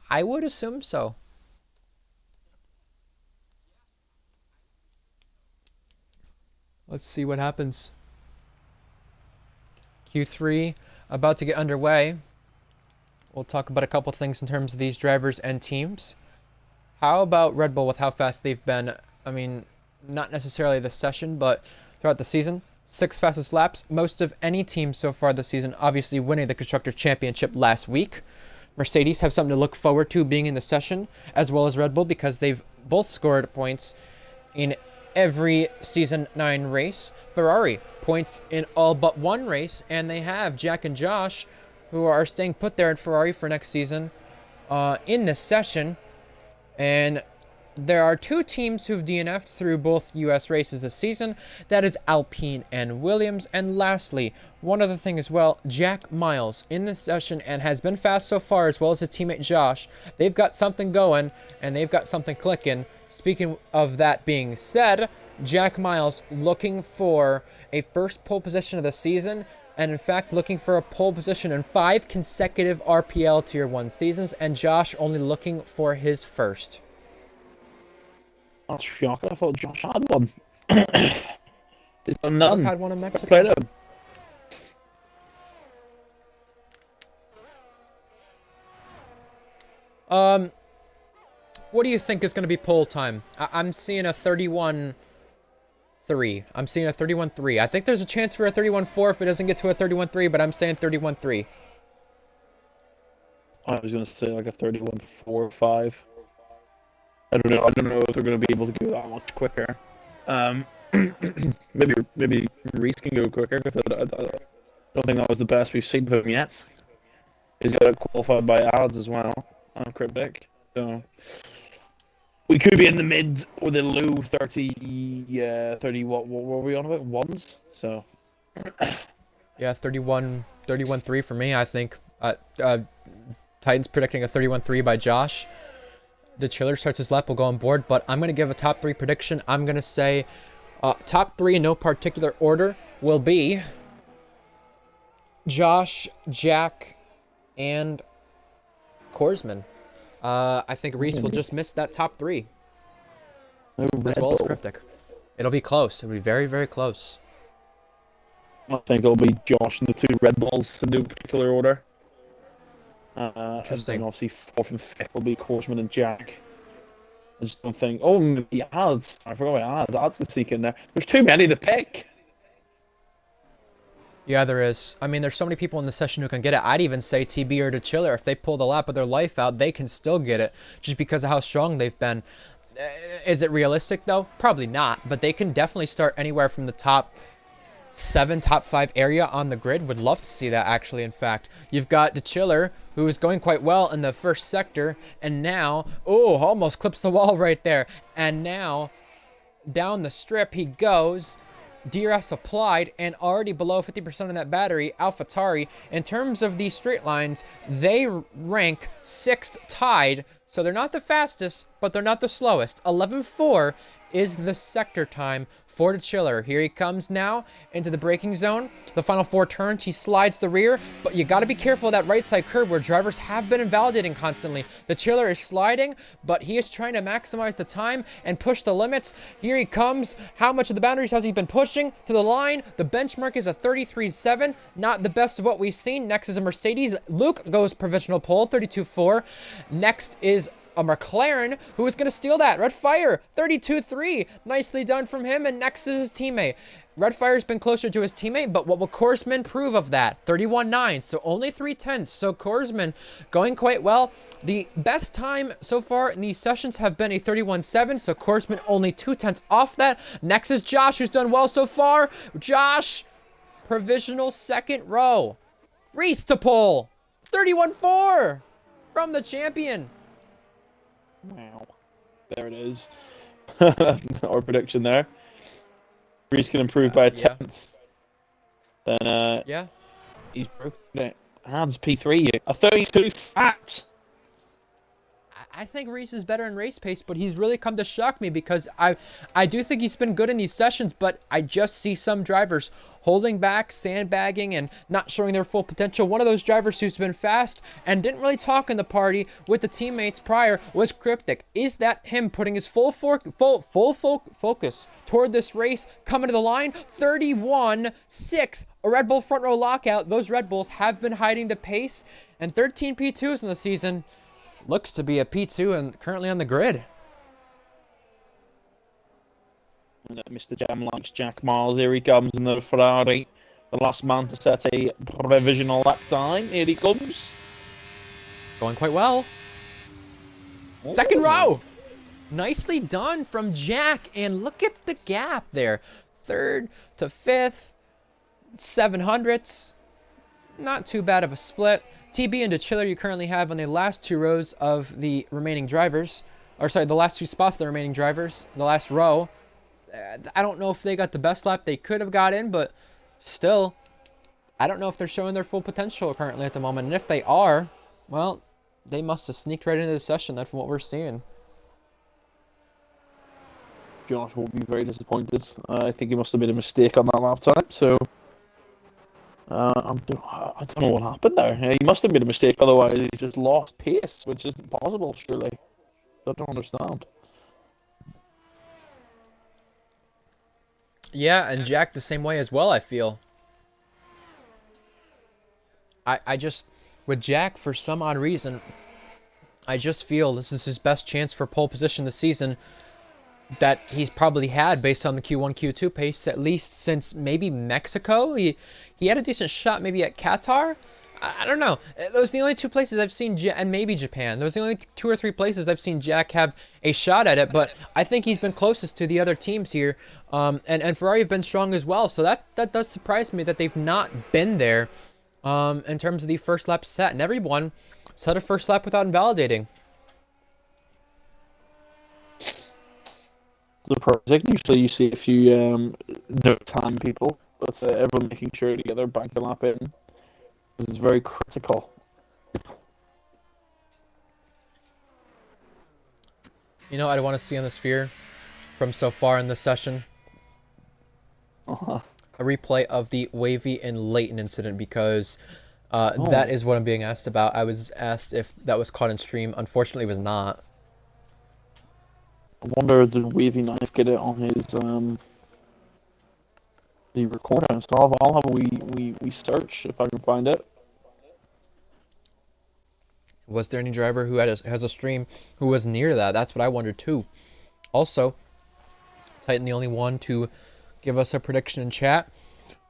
I would assume so. Let's see what happens. Q3 about to get underway. We'll talk about a couple things in terms of these drivers and teams. How about Red Bull with how fast they've been? I mean, not necessarily this session, but throughout the season. 6 fastest laps, most of any team so far this season, obviously winning the Constructor Championship last week. Mercedes have something to look forward to being in the session, as well as Red Bull, because they've both scored points in every Season 9 race. Ferrari, points in all but one race, and they have Jack and Josh, who are staying put there in Ferrari for next season, in this session. And there are 2 teams who've DNF'd through both US races this season. That is Alpine and Williams. And lastly, one other thing as well, Jack Miles in this session and has been fast so far, as well as his teammate Josh. They've got something going and they've got something clicking. Speaking of that being said, Jack Miles looking for a first pole position of the season, and in fact looking for a pole position in 5 consecutive RPL Tier 1 seasons, and Josh only looking for his first. That's shocking. I thought Josh had one. He's done none. I've had one in Mexico. Played him. What do you think is going to be pole time? I'm seeing a 31-3. I'm seeing a 31-3. I think there's a chance for a 31-4 if it doesn't get to a 31-3, but I'm saying 31-3. I was going to say like a 31-4, 5. I don't know if they're going to be able to go that much quicker. Maybe Reese can go quicker, because I don't think that was the best we've seen of him yet. He's got it qualified by ads as well on Cryptic. So we could be in the mid or the low 30, what were we on about? Ones? So yeah, 31-3 for me, I think. Titans predicting a 31-3 by Josh. The Chiller starts his lap, will go on board, but I'm going to give a top 3 prediction. I'm going to say top 3 in no particular order will be Josh, Jack, and Korsman. I think Reese will just miss that top 3. As well as Cryptic. It'll be close. It'll be very, very close. I think it'll be Josh and the 2 Red Bulls in no particular order. Interesting. And obviously 4th and 5th will be Korsman and Jack. I just don't think. Oh, maybe ads. I forgot about ads. Ads can sneak in there. There's too many to pick. Yeah, there is. I mean, there's so many people in the session who can get it. I'd even say TB or the Chiller. If they pull the lap of their life out, they can still get it, just because of how strong they've been. Is it realistic, though? Probably not. But they can definitely start anywhere from the top 7, top 5 area on the grid. Would love to see that, actually, in fact. You've got the Chiller, who is going quite well in the first sector, and now, oh, almost clips the wall right there. And now, down the strip he goes. DRS applied, and already below 50% on that battery. AlphaTauri, in terms of these straight lines, they rank 6th tied, so they're not the fastest, but they're not the slowest. 11.4 is the sector time for the Chiller. Here he comes now into the braking zone. The final 4 turns, he slides the rear, but you got to be careful of that right side curb where drivers have been invalidating constantly. The Chiller is sliding, but he is trying to maximize the time and push the limits. Here he comes. How much of the boundaries has he been pushing to the line? The benchmark is a 33.7, not the best of what we've seen. Next is a Mercedes. Luke goes provisional pole, 32.4. Next is a McLaren, who is going to steal that. Red Fire, 32.3. Nicely done from him. And next is his teammate. Red Fire's been closer to his teammate, but what will Korsman prove of that? 31.9, so only 3/10. So Korsman going quite well. The best time so far in these sessions have been a 31.7, so Korsman only 2/10 off that. Next is Josh, who's done well so far. Josh, provisional 2nd row. Reese to pole. 31.4 from the champion. Wow. There it is. Our prediction there. Reese can improve by a 10th. Then, yeah. He's broken it. Hands P3. A 32 fat. I think Reese is better in race pace, but he's really come to shock me because I do think he's been good in these sessions, but I just see some drivers holding back, sandbagging, and not showing their full potential. One of those drivers who's been fast and didn't really talk in the party with the teammates prior was Cryptic. Is that him putting his full focus toward this race, coming to the line? 31-6, a Red Bull front row lockout. Those Red Bulls have been hiding the pace, and 13 P2s in the season. Looks to be a P2 and currently on the grid. And Mr. Jam likes Jack Miles. Here he comes in the Ferrari. The last man to set a provisional lap time. Here he comes. Going quite well. Second row. Nicely done from Jack. And look at the gap there. Third to fifth. 700ths. Not too bad of a split. TB and DeChiller you currently have on the last two rows of the remaining drivers. Or sorry, the last two spots of the remaining drivers. The last row. I don't know if they got the best lap they could have got in, but still, I don't know if they're showing their full potential currently at the moment. And if they are, well, they must have sneaked right into the session. That's what we're seeing. Josh will be very disappointed. I think he must have made a mistake on that lap time. So, I don't know what happened there. He must have made a mistake. Otherwise, he's just lost pace, which isn't possible, surely. I don't understand. Yeah, and Jack the same way as well, I feel. I just, with Jack, for some odd reason, I just feel this is his best chance for pole position this season that he's probably had based on the Q1, Q2 pace, at least since maybe Mexico. He had a decent shot maybe at Qatar. I don't know. Those are the only two places I've seen, and maybe Japan. Those are the only 2 or 3 places I've seen Jack have a shot at it. But I think he's been closest to the other teams here. And Ferrari have been strong as well. So that does surprise me that they've not been there in terms of the first lap set. And everyone set a first lap without invalidating. Surprising. Usually you see a few no time people, but everyone making sure to get their bank lap in. This is very critical. You know, I'd want to see on the sphere from so far in this session. A replay of the Wavy and Leighton incident because that is what I'm being asked about. I was asked if that was caught in stream. Unfortunately, it was not. I wonder did Wavy Knife get it on his the recorder? So I'll have a we search if I can find it. Was there any driver who has a stream who was near that? That's what I wondered too. Also, Titan the only one to give us a prediction in chat.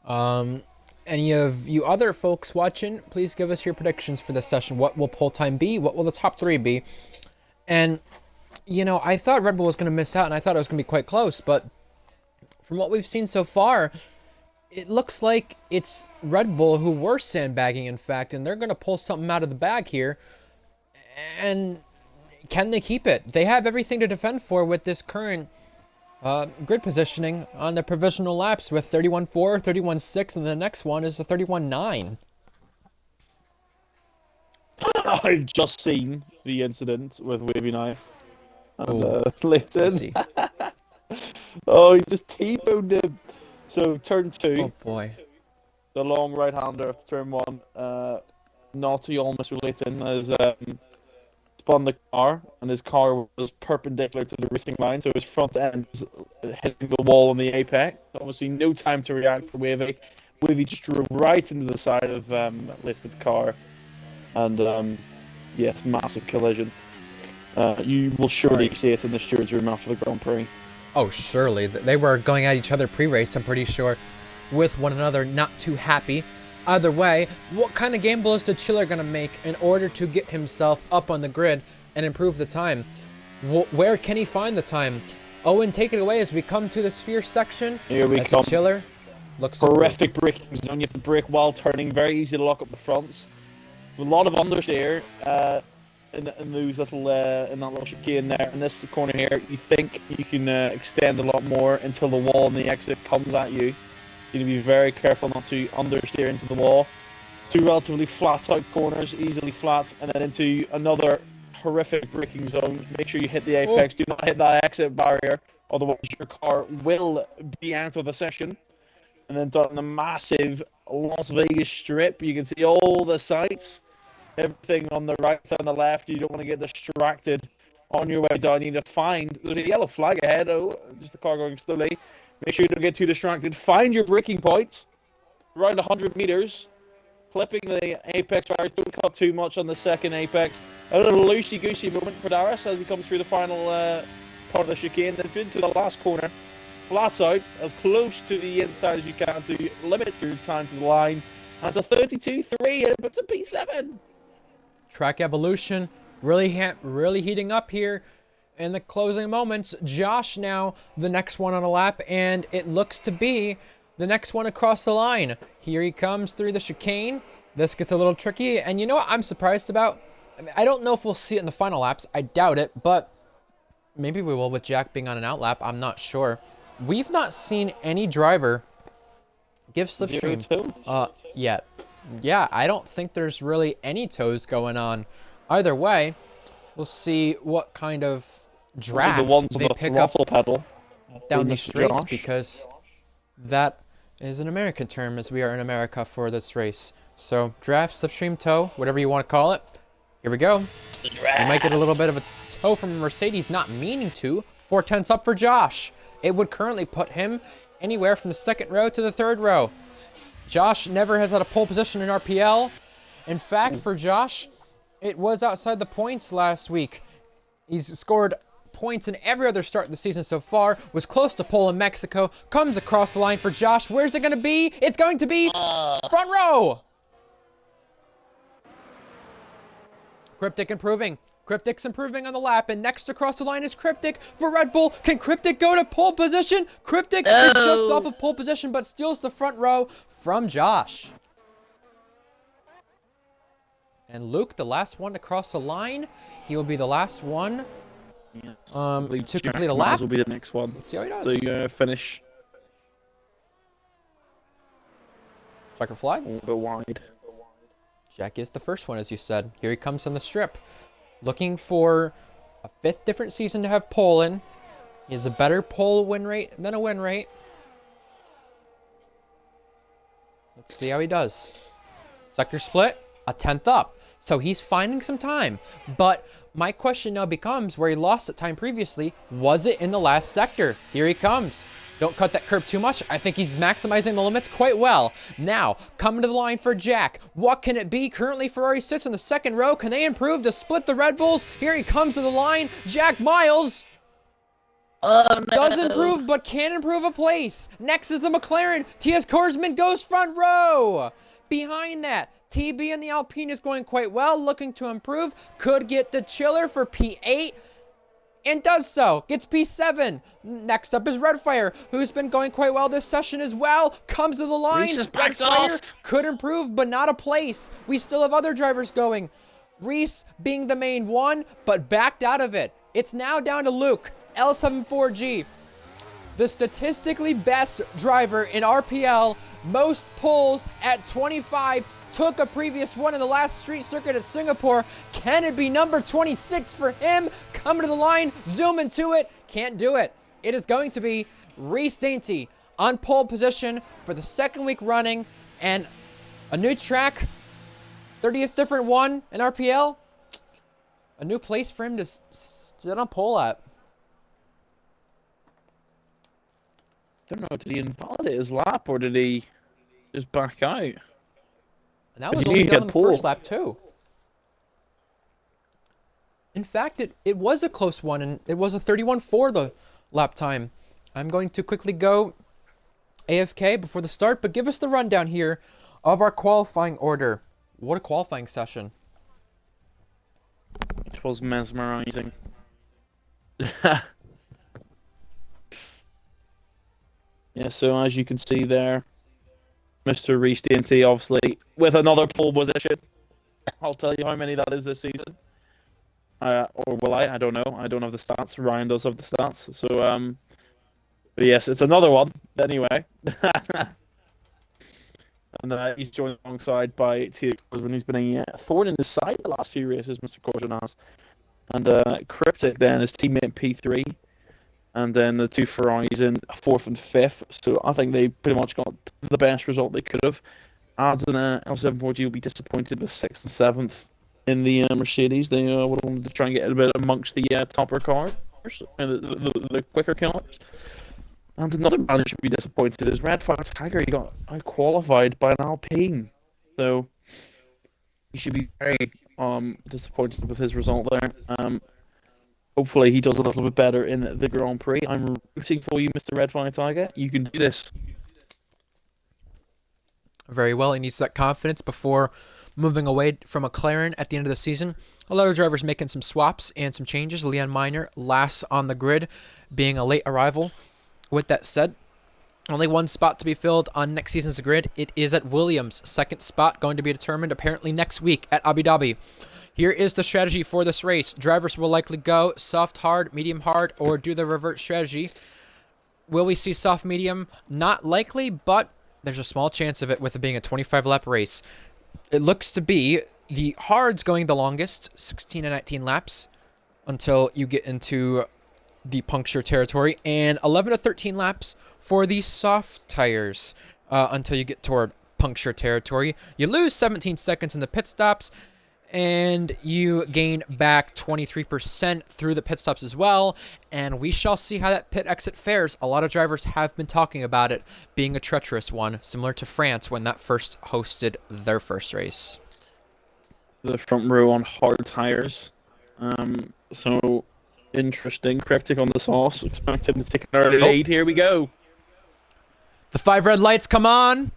Any of you other folks watching, please give us your predictions for this session. What will pole time be? What will the top 3 be? And, you know, I thought Red Bull was going to miss out, and I thought it was going to be quite close, but from what we've seen so far, it looks like it's Red Bull who were sandbagging, in fact, and they're going to pull something out of the bag here. And can they keep it? They have everything to defend for with this current grid positioning on the provisional laps with 31.4, 31.6, and the next one is a 31.9. I've just seen the incident with Wavy Knife and Leighton. Oh, he just T-boned him. So turn 2. Oh boy. The long right-hander of turn 1. Naughty on Mr. Leighton has spun the car, and his car was perpendicular to the racing line, so his front end was hitting the wall on the apex. Obviously, no time to react for Wavy. Wavy just drove right into the side of Leighton's car, and yes, massive collision. You will surely see it in the stewards' room after the Grand Prix. Oh, surely. They were going at each other pre-race, I'm pretty sure, with one another, not too happy. Either way, what kind of gamble is DeChiller going to make in order to get himself up on the grid and improve the time? Where can he find the time? Owen, take it away as we come to the sphere section. Here we come. DeChiller looks horrific braking zone. You have to brake while turning. Very easy to lock up the fronts. A lot of understeer in those little in that little chicane there. In this corner here, you think you can extend a lot more until the wall and the exit comes at you. You need to be very careful not to understeer into the wall. 2 relatively flat out corners, easily flat, and then into another horrific braking zone. Make sure you hit the Oh, apex. Do not hit that exit barrier, otherwise your car will be out of the session. And then on the massive Las Vegas strip, you can see all the sights, everything on the right side and the left. You don't want to get distracted on your way down. You need to find, there's a yellow flag ahead. Oh, just the car going slowly. Make sure you don't get too distracted. Find your braking point around 100 meters. Clipping the apex barriers. Don't cut too much on the second apex. A little loosey-goosey moment for Darius as he comes through the final part of the chicane. Then into the last corner. Flat out, as close to the inside as you can to limit your time to the line. That's a 32.3, but it's a P7. track evolution really heating up here in the closing moments. Josh now the next one on a lap, and it looks to be the next one across the line. Here he comes through the chicane. This gets a little tricky, and you know what I'm surprised about? I don't know if we'll see it in the final laps. I doubt it, but maybe we will with Jack being on an out lap. I'm not sure. We've not seen any driver give slipstream yet. Yeah, I don't think there's really any toes going on. Either way, we'll see what kind of draft they pick up pedal down these streets, because that is an American term, as we are in America for this race. So draft, slipstream, toe, whatever you want to call it. Here we go. We might get a little bit of a toe from Mercedes, not meaning to. 4/10 up for Josh. It would currently put him anywhere from the second row to the third row. Josh never has had a pole position in RPL. In fact, for Josh, it was outside the points last week. He's scored points in every other start of the season so far, was close to pole in Mexico, comes across the line for Josh. Where's it going to be? It's going to be front row. Cryptic improving. Cryptic's improving on the lap, and next across the line is Cryptic for Red Bull. Can Cryptic go to pole position? Cryptic is just off of pole position, but steals the front row from Josh. And Luke, the last one to cross the line. He will be the last one to complete a lap. Will be the next one. Let's see how he does. The finish. Checker flag. A little bit wide. Jack is the first one, as you said. Here he comes on the strip. Looking for a fifth different season to have pole in. He has a better pole win rate than a win rate. Let's see how he does. Sector split, a 10th up. So he's finding some time. But my question now becomes, where he lost that time previously, was it in the last sector? Here he comes. Don't cut that curb too much. I think he's maximizing the limits quite well. Now, coming to the line for Jack. What can it be? Currently, Ferrari sits in the second row. Can they improve to split the Red Bulls? Here he comes to the line. Jack Miles does improve, but can improve a place. Next is the McLaren. T.S. Korsman goes front row. Behind that, TB and the Alpine is going quite well, looking to improve. Could get the Chiller for P8, and does so. Gets P7. Next up is Redfire, who's been going quite well this session as well. Comes to the line. Redfire could improve, but not a place. We still have other drivers going. Reese being the main one, but backed out of it. It's now down to Luke, L74G. The statistically best driver in RPL, most pulls at 25, took a previous one in the last street circuit at Singapore. Can it be number 26 for him? Coming to the line, zoom into it, can't do it. It is going to be Reese Dainty on pole position for the second week running, and a new track, 30th different one in RPL, a new place for him to sit on pole at. I don't know, did he invalidate his lap or did he just back out? And that was only done on the first lap too. In fact, it was a close one, and it was a 31.4 the lap time. I'm going to quickly go AFK before the start, but give us the rundown here of our qualifying order. What a qualifying session. It was mesmerizing. Yeah, so as you can see there, Mr. Reese Dainty, obviously, with another pole position. I'll tell you how many that is this season. Or will I? I don't know. I don't have the stats. Ryan does have the stats. So, but yes, it's another one. Anyway. And he's joined alongside by T.X. Corsman, who's been a thorn in his side the last few races, Mr. Corsman has. And Cryptic then is teammate P3. And then the two Ferraris in fourth and fifth. So I think they pretty much got the best result they could have. Ads and L740 will be disappointed with sixth and seventh in the Mercedes. They would have wanted to try and get a bit amongst the topper cars, the quicker cars. And another man who should be disappointed is Red Fire Tiger. He got qualified by an Alpine. So he should be very disappointed with his result there. Hopefully he does a little bit better in the Grand Prix. I'm rooting for you, Mr. Red Fire Tiger. You can do this. Very well. He needs that confidence before moving away from McLaren at the end of the season. A lot of drivers making some swaps and some changes. Leon Miner last on the grid, being a late arrival. With that said, only one spot to be filled on next season's grid. It is at Williams. Second spot going to be determined apparently next week at Abu Dhabi. Here is the strategy for this race. Drivers will likely go soft, hard, medium, hard, or do the revert strategy. Will we see soft, medium? Not likely, but there's a small chance of it with it being a 25-lap race. It looks to be the hards going the longest, 16 and 19 laps, until you get into the puncture territory, and 11 to 13 laps for the soft tires until you get toward puncture territory. You lose 17 seconds in the pit stops, and you gain back 23% through the pit stops as well, and we shall see how that pit exit fares. A lot of drivers have been talking about it being a treacherous one, similar to France when that first hosted their first race. The front row on hard tires. So interesting. Cryptic on the sauce. Expect him to take an early lead. Here we go. The 5 red lights come on.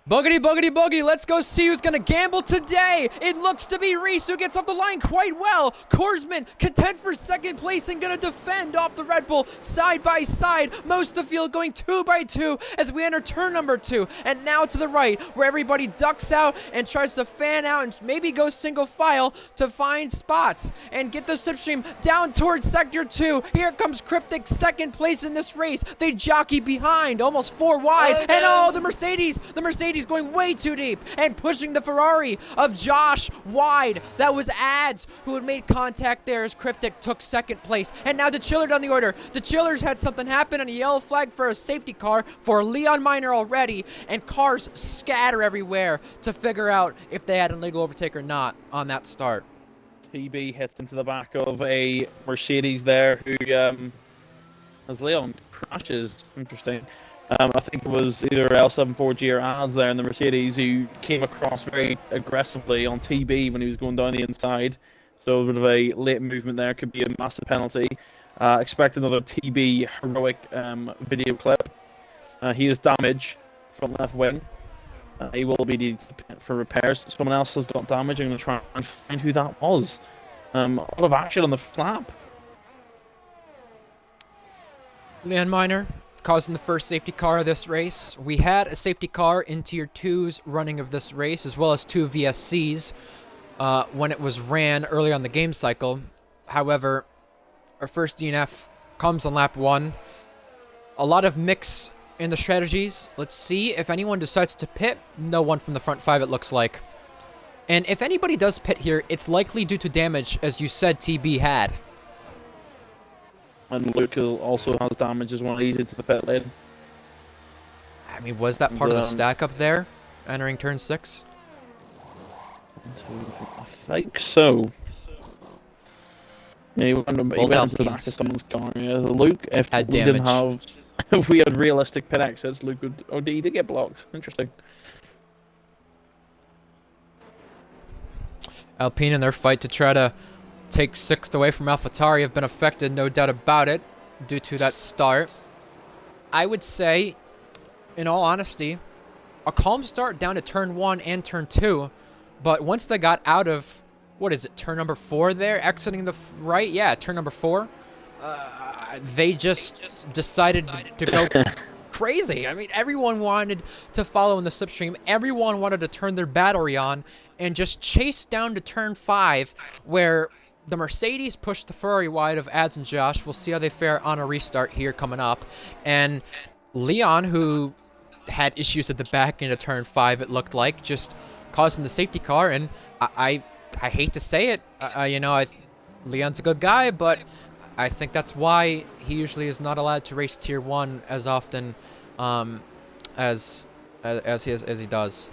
Boogity, boogity, boogie. Let's go see who's going to gamble today. It looks to be Reese who gets off the line quite well. Korsman content for second place and going to defend off the Red Bull side by side. Most of the field going 2 by 2 as we enter turn number 2. And now to the right where everybody ducks out and tries to fan out and maybe go single file to find spots and get the slipstream down towards sector 2. Here comes Cryptic, second place in this race. They jockey behind, almost 4 wide. And the Mercedes going way too deep and pushing the Ferrari of Josh wide. That was Ads who had made contact there as Cryptic took second place. And now the Chillers on the order. The Chillers had something happen and a yellow flag for a safety car for Leon Miner already, and cars scatter everywhere to figure out if they had an illegal overtake or not on that start. TB hits into the back of a Mercedes there who, as Leon crashes, interesting. I think it was either L74G or Ads there in the Mercedes who came across very aggressively on TB when he was going down the inside. So a bit of a late movement there could be a massive penalty. Expect another TB heroic video clip. He is damaged from left wing. He will be needed for repairs. Someone else has got damage. I'm going to try and find who that was. A lot of action on the flap. Leon Miner causing the first safety car of this race. We had a safety car in Tier 2's running of this race, as well as 2 VSCs when it was ran early on the game cycle. However, our first DNF comes on lap 1. A lot of mix in the strategies. Let's see if anyone decides to pit. No one from the front 5, it looks like. And if anybody does pit here, it's likely due to damage, as you said TB had. And Luke also has damage as well. He's into the pit lane. I mean, was that part of the stack up there, entering turn 6? I think so. Yeah, he went into the back of someone's car. Yeah, Luke, if had we damage. didn't have, if we had realistic pit exits, Luke would. Oh, he did get blocked. Interesting. Alpine in their fight to try to take 6th away from AlphaTauri have been affected, no doubt about it, due to that start. I would say, in all honesty, a calm start down to turn 1 and turn 2, but once they got out of, what is it, turn number 4 there, exiting the right? Yeah, turn number 4. They just decided to go crazy. I mean, everyone wanted to follow in the slipstream. Everyone wanted to turn their battery on and just chase down to turn 5, where the Mercedes pushed the Ferrari wide of Ads and Josh. We'll see how they fare on a restart here coming up. And Leon, who had issues at the back into turn 5, it looked like, just causing the safety car. And I hate to say it, you know, Leon's a good guy, but I think that's why he usually is not allowed to race Tier 1 as often as he does.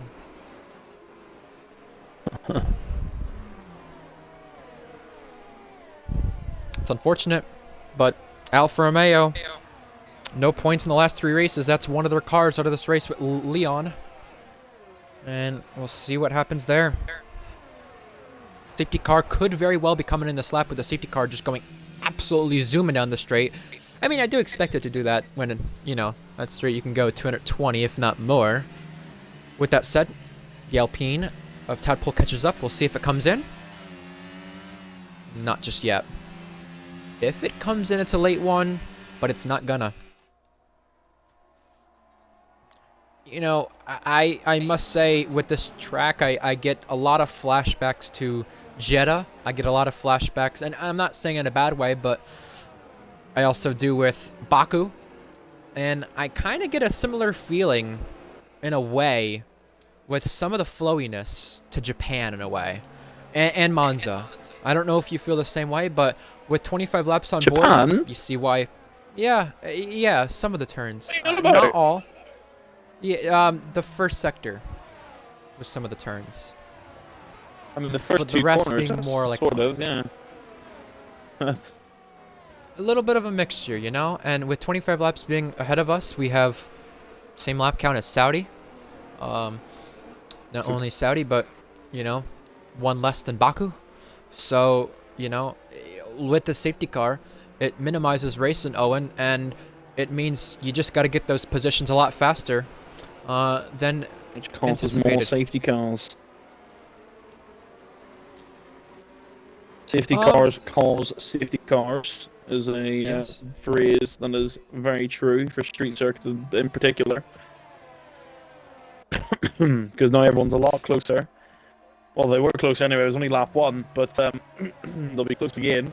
It's unfortunate, but Alfa Romeo, no points in the last 3 races. That's one of their cars out of this race with Leon. And we'll see what happens there. Safety car could very well be coming in this lap with the safety car just going absolutely zooming down the straight. I mean, I do expect it to do that when, you know, that straight you can go 220, if not more. With that said, the Alpine of Tadpole catches up. We'll see if it comes in. Not just yet. If it comes in, it's a late one, but it's not gonna. You know, I must say, with this track, I get a lot of flashbacks to Jeddah. I get a lot of flashbacks, and I'm not saying in a bad way, but I also do with Baku. And I kind of get a similar feeling, in a way, with some of the flowiness to Japan, in a way. And Monza. I don't know if you feel the same way, but with 25 laps on board, you see why. Yeah, some of the turns. Not all. Yeah, the first sector with some of the turns. I mean, the first but two the rest corners, being more like sort of, yeah. a little bit of a mixture, you know? And with 25 laps being ahead of us, we have same lap count as Saudi. Not only Saudi, but, you know, one less than Baku. So, you know, with the safety car, it minimizes race in Owen, and it means you just got to get those positions a lot faster than which causes anticipated. more safety cars. Safety cars cause safety cars is a phrase that is very true for street circuits in particular. Because now everyone's a lot closer. Well, they were close anyway. It was only lap 1, but they'll be close again.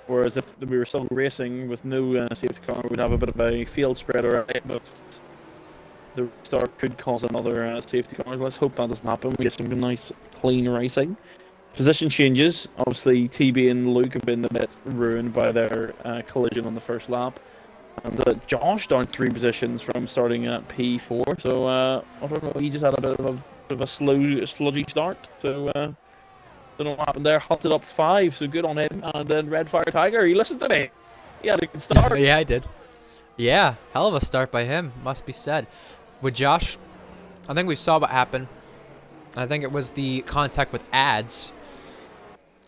Whereas if we were still racing with no safety car, we'd have a bit of a field spread already. But the restart could cause another safety car. Let's hope that doesn't happen. We get some nice, clean racing. Position changes. Obviously, TB and Luke have been a bit ruined by their collision on the first lap. And Josh down 3 positions from starting at P4. So, I don't know, he just had a bit of a sludgy start. So, don't know what happened there. Hunted up 5, so good on him. And then Red Fire Tiger, he listened to me. He had a good start. Yeah, I did. Yeah, hell of a start by him, must be said. With Josh, I think we saw what happened. I think it was the contact with ads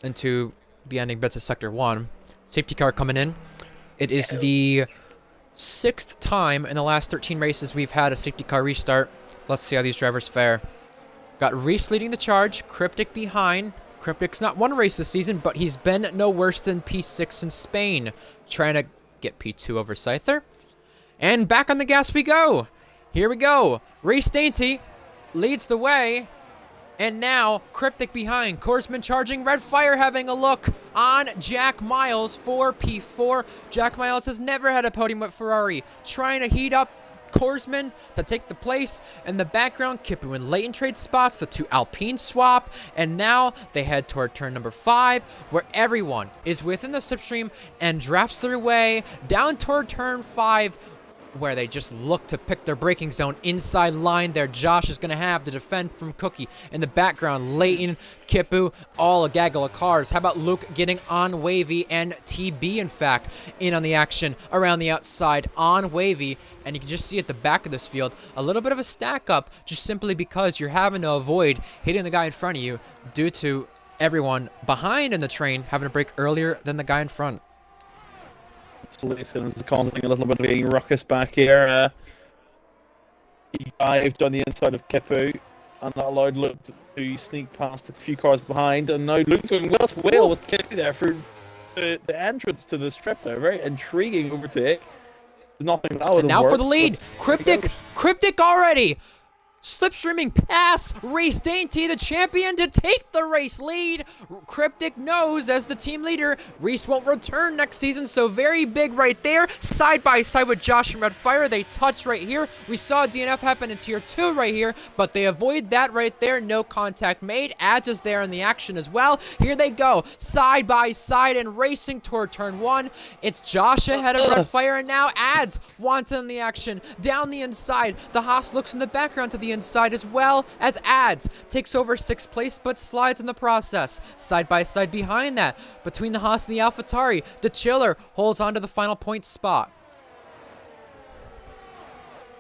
into the ending bits of Sector 1. Safety car coming in. It is the 6th time in the last 13 races we've had a safety car restart. Let's see how these drivers fare. Got Reese leading the charge, Cryptic behind. Cryptic's not won a race this season, but he's been no worse than P6 in Spain. Trying to get P2 over Scyther. And back on the gas we go. Here we go. Reese Dainty leads the way. And now, Cryptic behind. Korsman charging. Red Fire having a look on Jack Miles for P4. Jack Miles has never had a podium with Ferrari. Trying to heat up Korsman to take the place. In the background, Kippu and Leighton trade spots. The 2 Alpine swap. And now they head toward turn number 5, where everyone is within the slipstream and drafts their way down toward turn 5, where they just look to pick their braking zone. Inside line there, Josh is going to have to defend from Cookie. In the background, Leighton, Kippu, all a gaggle of cars. How about Luke getting on Wavy and TB, in fact, in on the action around the outside on Wavy. And you can just see at the back of this field, a little bit of a stack up, just simply because you're having to avoid hitting the guy in front of you due to everyone behind in the train having to brake earlier than the guy in front. It's causing a little bit of a ruckus back here. He dived down the inside of Kippu, and that allowed Luke to sneak past a few cars behind. And now Luke's going well with Kippu there for the entrance to the strip there. Very intriguing overtake. Nothing that would have now worked, for the lead. Cryptic already. Slipstreaming past Reese Dainty, the champion, to take the race lead. Cryptic knows as the team leader, Reese won't return next season, so very big right there. Side by side with Josh and Redfire, they touch right here. We saw DNF happen in Tier 2 right here, but they avoid that right there. No contact made. Ads is there in the action as well. Here they go, side by side and racing toward turn 1. It's Josh ahead of Redfire, and now Ads wants in the action. Down the inside, the Haas looks in the background to the inside as well as Ads takes over 6th place but slides in the process. Side by side behind that, between the Haas and the AlphaTauri, the Chiller holds on to the final point spot.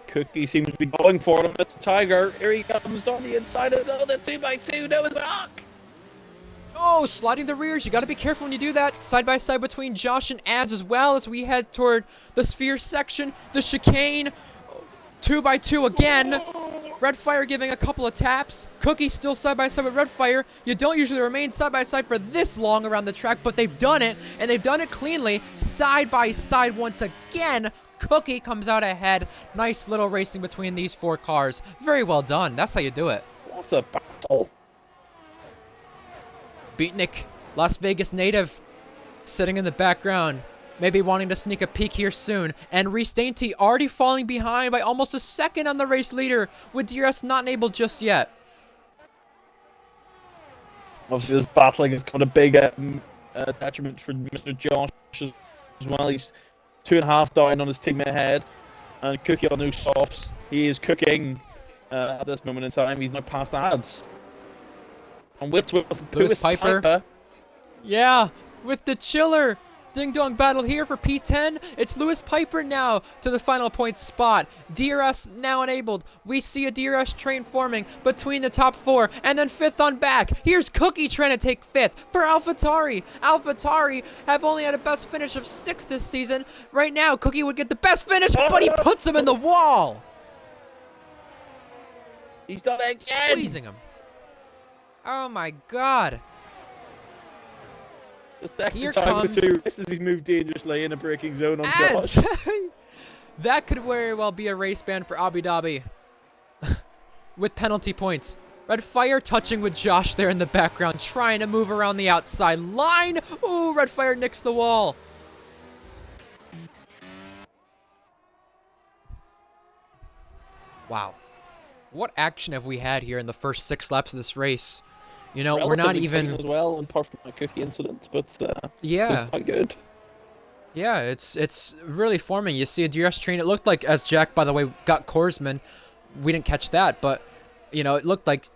Cookie seems to be going for him, Mr. Tiger. Here he comes on the inside of the 2x2. Noah's Ark. Oh, sliding the rears. You got to be careful when you do that. Side by side between Josh and Ads as well as we head toward the sphere section, the chicane. 2x2 again. Redfire giving a couple of taps. Cookie still side by side with Redfire. You don't usually remain side by side for this long around the track, but they've done it, and they've done it cleanly. Side by side once again. Cookie comes out ahead. Nice little racing between these 4 cars. Very well done. That's how you do it. What a battle. Beatnik, Las Vegas native, sitting in the background. Maybe wanting to sneak a peek here soon. And Reese Dainty already falling behind by almost a second on the race leader, with DRS not enabled just yet. Obviously, this battling has got a big attachment for Mr. Josh as well. He's 2.5 down on his teammate ahead. And Cookie on new softs. He is cooking at this moment in time. He's now past Ads. And with Lewis Piper. Yeah, with the Chiller. Ding dong battle here for P10. It's Lewis Piper now to the final point spot. DRS now enabled. We see a DRS train forming between the top 4 and then 5th on back. Here's Cookie trying to take 5th for AlphaTauri. AlphaTauri have only had a best finish of 6th this season. Right now, Cookie would get the best finish, but he puts him in the wall. He's done it again. Squeezing him. Oh my god. Here comes as he's moved dangerously in a braking zone on Ads. Josh. That could very well be a race ban for Abu Dhabi. With penalty points. Redfire touching with Josh there in the background, trying to move around the outside line. Ooh, Redfire nicks the wall. Wow. What action have we had here in the first 6 laps of this race? You know, we're not even as well, apart from my Cookie incident, but yeah, it's quite good. Yeah, it's really forming. You see a DRS train. It looked like, as Jack, by the way, got Korsman, we didn't catch that, but you know, it looked like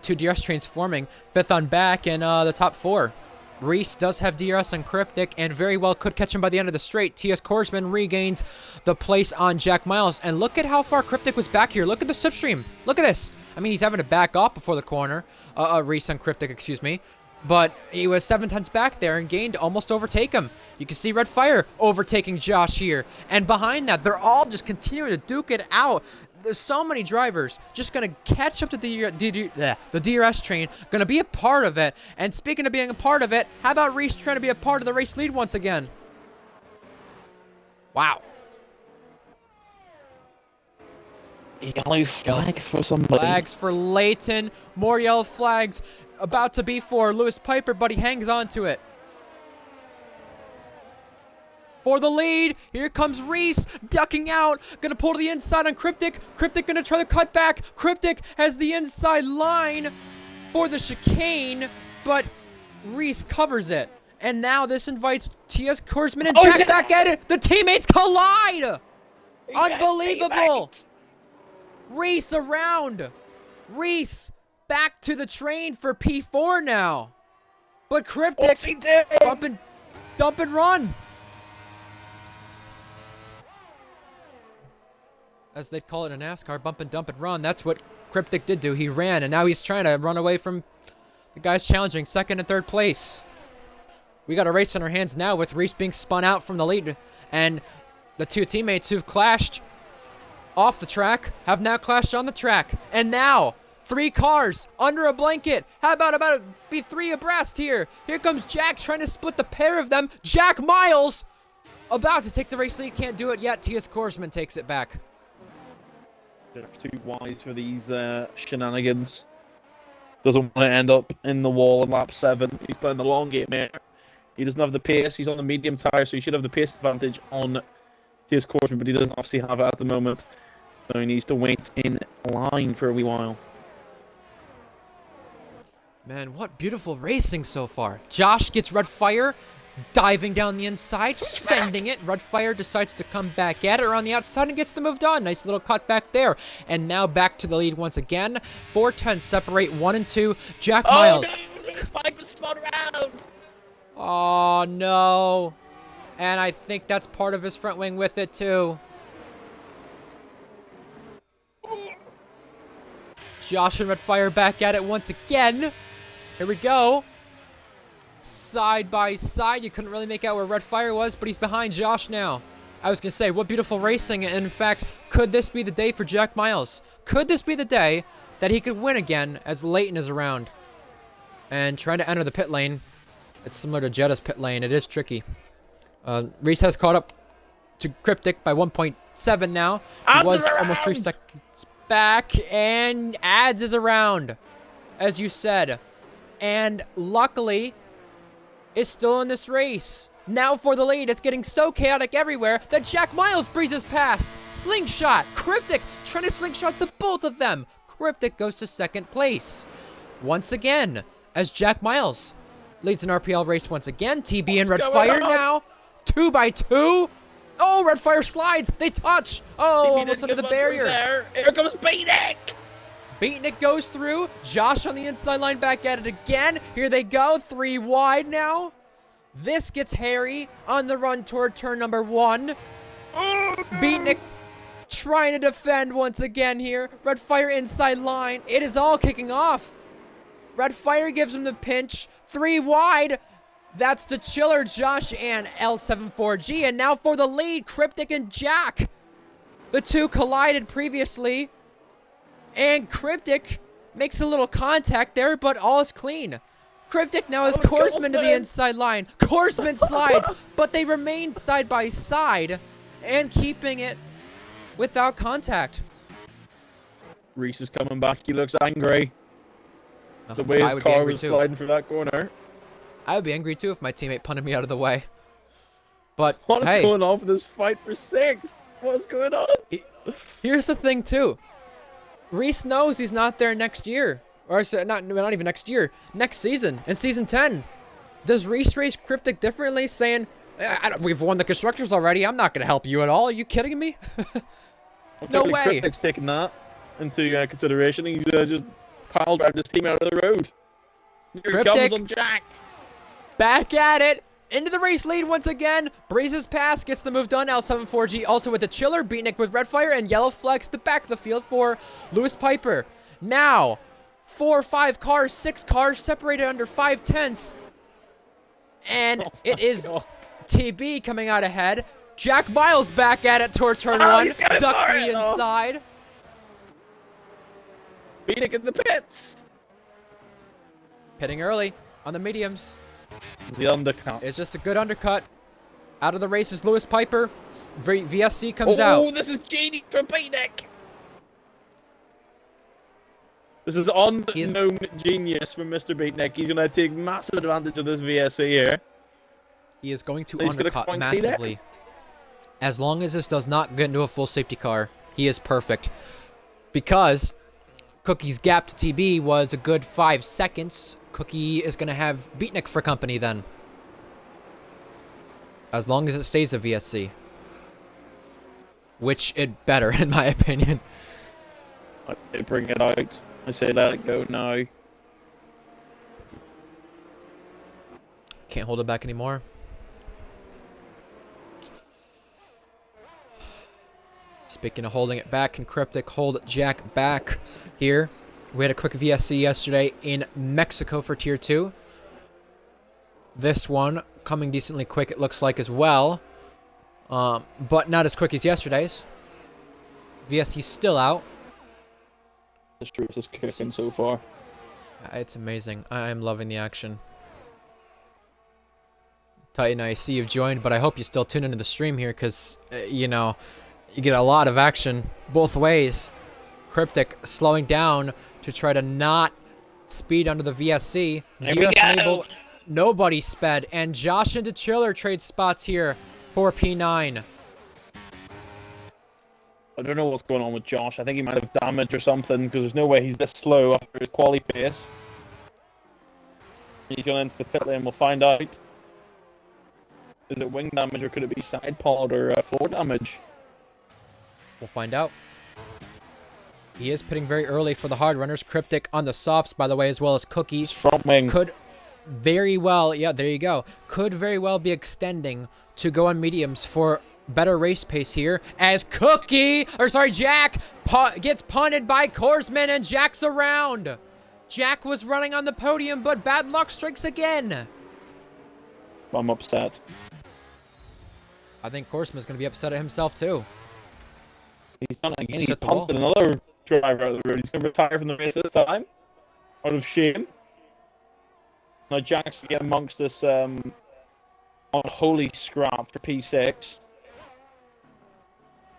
2 DRS trains forming. 5th on back and the top 4. Reese does have DRS on Cryptic and very well could catch him by the end of the straight. TS Korsman regains the place on Jack Miles. And look at how far Cryptic was back here. Look at the slipstream. Look at this. I mean, he's having to back off before the corner. Reese on Cryptic, excuse me. But he was 7 tenths back there and gained to almost overtake him. You can see Redfire overtaking Josh here. And behind that, they're all just continuing to duke it out. There's so many drivers just going to catch up to the DRS train, going to be a part of it. And speaking of being a part of it, how about Reese trying to be a part of the race lead once again? Wow. Yellow flag for somebody. Flags for Leighton. More yellow flags about to be for Lewis Piper, but he hangs on to it. For the lead, here comes Reese, ducking out, gonna pull to the inside on Cryptic. Cryptic gonna try to cut back. Cryptic has the inside line for the chicane, but Reese covers it. And now this invites T.S. Korsman and Jack back at it. The teammates collide! Unbelievable! Reese around. Reese back to the train for P4 now. But Cryptic, dump and run. As they call it in NASCAR, bump and dump and run. That's what Cryptic did do. He ran, and now he's trying to run away from the guys challenging 2nd and 3rd place. We got a race on our hands now with Reese being spun out from the lead, and the 2 teammates who've clashed off the track have now clashed on the track. And now, 3 cars under a blanket. How about be 3 abreast here? Here comes Jack trying to split the pair of them. Jack Miles about to take the race lead. Can't do it yet. T.S. Korsman takes it back. They're too wise for these shenanigans. Doesn't want to end up in the wall in lap 7. He's playing the long game here. He doesn't have the pace. He's on the medium tire, so he should have the pace advantage on his course, but he doesn't obviously have it at the moment. So he needs to wait in line for a wee while. Man, what beautiful racing so far. Josh gets red fire, diving down the inside, sending it. Red fire decides to come back at it or on the outside and gets the move done. Nice little cut back there. And now back to the lead once again. 410 separate 1 and 2. Jack Miles. No! Spike was spun around! Oh, no. And I think that's part of his front wing with it, too. Josh and red fire back at it once again. Here we go. Side by side. You couldn't really make out where red fire was, but he's behind Josh now. I was going to say, what beautiful racing. And in fact, could this be the day for Jack Miles? Could this be the day that he could win again as Leighton is around? And trying to enter the pit lane. It's similar to Jetta's pit lane. It is tricky. Reese has caught up to Cryptic by 1.7 now. He was almost 3 seconds back. And Ads is around, as you said. And luckily, is still in this race. Now for the lead. It's getting so chaotic everywhere that Jack Miles breezes past. Slingshot. Cryptic trying to slingshot the both of them. Cryptic goes to second place. Once again, as Jack Miles leads an RPL race once again. TB and Red Fire now. 2 by 2. Oh, Red Fire slides. They touch. Oh, almost under the barrier. Here comes Beatnik. Beatnik goes through. Josh on the inside line back at it again. Here they go. 3 wide now. This gets hairy on the run toward turn number 1. Beatnik trying to defend once again here. Red Fire inside line. It is all kicking off. Red Fire gives him the pinch. 3 wide. That's the Chiller, Josh, and L74G. And now for the lead, Cryptic and Jack. The two collided previously. And Cryptic makes a little contact there, but all is clean. Cryptic now has Courseman to the inside line. Courseman slides, but they remain side by side and keeping it without contact. Reese is coming back. He looks angry. The way I his would be car angry was too. sliding through that corner. I would be angry too if my teammate punted me out of the way. But What is hey, going on for this fight for sixth? What's going on? here's the thing too. Reese knows he's not there next year. Or not even next year. Next season. In season 10. Does Reese race Cryptic differently, saying, we've won the Constructors already. I'm not going to help you at all. Are you kidding me? No way. Cryptic's taking that into consideration. He's just pile drive this team out of the road. Here he Cryptic. comes on Jack. Back at it. Into the race lead once again. Breezes past, gets the move done. L74G also with the Chiller. Beatnik with Red Fire and Yellow Flex the back of the field for Lewis Piper. Now, 4, 5 cars, 6 cars separated under 5 tenths. And it is God. TB coming out ahead. Jack Miles back at it toward turn 1. he's got it Ducks for the it, though. inside. Beatnik in the pits. Pitting early on the mediums. The undercut. Is this a good undercut? Out of the race is Lewis Piper. VSC comes Oh, out. this is genius for Beatnik. This is unknown genius from Mr. Beatnik. He's going to take massive advantage of this VSC here. He is going to He's gonna undercut point massively. As long as this does not get into a full safety car, he is perfect. Because Cookie's gap to TB was a good 5 seconds. Cookie is going to have Beatnik for company then. As long as it stays a VSC. Which it better, in my opinion. I say bring it out. I say let it go now. Can't hold it back anymore. Speaking of holding it back, can Cryptic hold Jack back here? We had a quick VSC yesterday in Mexico for Tier 2. This one coming decently quick, it looks like, as well. But not as quick as yesterday's. VSC's still out. This truth is kicking so far. It's amazing. I'm loving the action. Titan, I see you've joined, but I hope you still tune into the stream here because, you know, you get a lot of action both ways. Cryptic slowing down to try to not speed under the VSC. There we DRS go. enabled. Nobody sped. And Josh and DeChiller trade spots here for P9. I don't know what's going on with Josh. I think he might have damage or something, because there's no way he's this slow after his quali pace. He's going into the pit lane. We'll find out. Is it wing damage, or could it be side pod or floor damage? We'll find out. He is pitting very early for the hard runners. Cryptic on the softs, by the way, as well as Cookie. He's front wing. Could very well, yeah, there you go. Could very well be extending to go on mediums for better race pace here, as Jack gets punted by Korsman, and Jack's around. Jack was running on the podium, but bad luck strikes again. I'm upset. I think Korsman's going to be upset at himself, too. He's done it again. He's He's at the wall. punted another driver out of the road. He's going to retire from the race this time, out of shame. Now Jack's going to get amongst this unholy scrap for P6.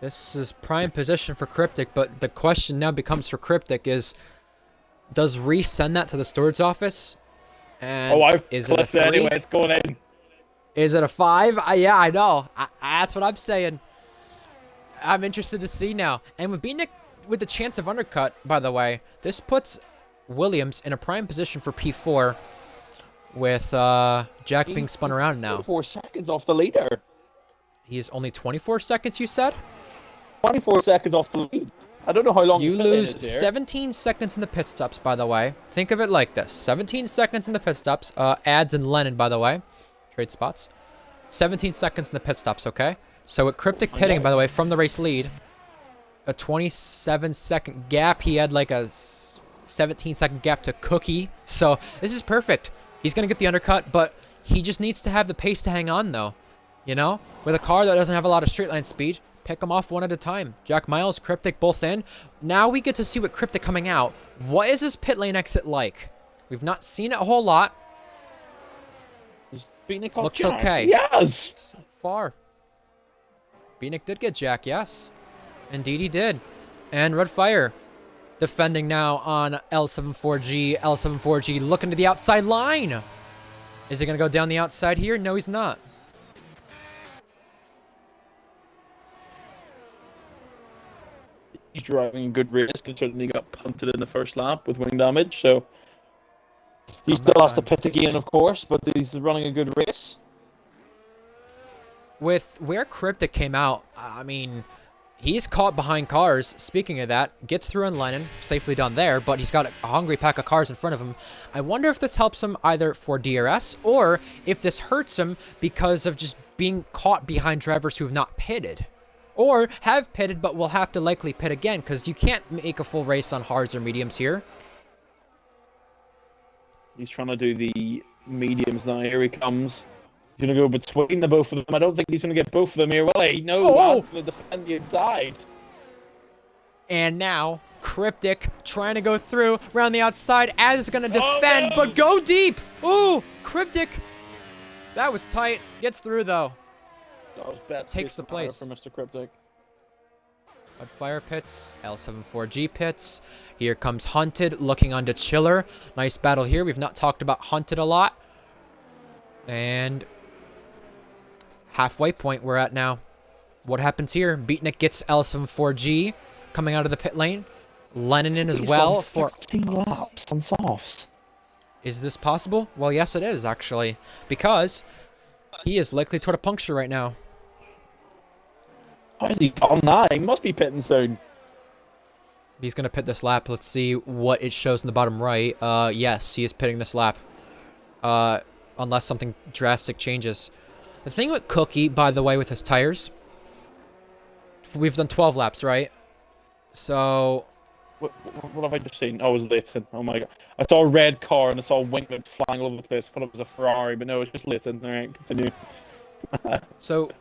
This is prime position for Cryptic, but the question now becomes for Cryptic is, does Reese send that to the steward's office? And I've is it a clipped it 3? anyway. It's going in. Is it a 5? Yeah, I know. That's what I'm saying. I'm interested to see now. And with Beatnik with the chance of undercut, by the way, this puts Williams in a prime position for P4 with Jack being spun around now. 4 seconds off the leader. He is only 24 seconds, you said? 24 seconds off the lead. I don't know how long You the pit lane lose is here. 17 seconds in the pit stops, by the way. Think of it like this. 17 seconds in the pit stops. Ads and Lennon, by the way. Trade spots. 17 seconds in the pit stops, okay? So with Cryptic pitting, by the way, from the race lead, a 27-second gap. He had like a 17-second gap to Cookie. So this is perfect. He's going to get the undercut, but he just needs to have the pace to hang on, though. You know? With a car that doesn't have a lot of straight line speed, pick them off one at a time. Jack Miles, Cryptic, both in. Now we get to see what Cryptic coming out. What is his pit lane exit like? We've not seen it a whole lot. Looks Jack. okay. Yes! So far. Beatnik did get Jack, yes. Indeed he did. And Red Fire defending now on L74G. L74G looking to the outside line. Is he going to go down the outside here? No, he's not. He's driving a good race, considering he got punted in the first lap with wing damage, so he still has to pit again, of course, but he's running a good race. With where Cryptic came out, I mean, he's caught behind cars. Speaking of that, gets through on Lennon, safely done there, but he's got a hungry pack of cars in front of him. I wonder if this helps him either for DRS, or if this hurts him because of just being caught behind drivers who have not pitted. Or have pitted, but will have to likely pit again, because you can't make a full race on hards or mediums here. He's trying to do the mediums now. Here he comes. He's going to go between the both of them. I don't think he's going to get both of them here, will he? No, Oh! He's going to defend the inside. And now, Cryptic trying to go through around the outside. Az is going to defend, no! but go deep. Ooh, Cryptic. That was tight. Gets through, though. That was bad Takes space the to fire place. for Mr. Cryptic. Red Fire pits, L74G pits. Here comes Hunted looking onto Chiller. Nice battle here. We've not talked about Hunted a lot. And halfway point we're at now. What happens here? Beatnik gets L74G coming out of the pit lane. Lennon in as well for 15 laps on softs. Is this possible? Well, yes, it is, actually. Because he is likely toward a puncture right now. How is he on that? He must be pitting soon. He's going to pit this lap. Let's see what it shows in the bottom right. Yes, he is pitting this lap. Unless something drastic changes. The thing with Cookie, by the way, with his tires, we've done 12 laps, right? So What have I just seen? Oh, it was Leighton. Oh my god. I saw a red car and I saw wingnuts flying all over the place. I thought it was a Ferrari, but no, it's just Leighton. Alright, continue. So,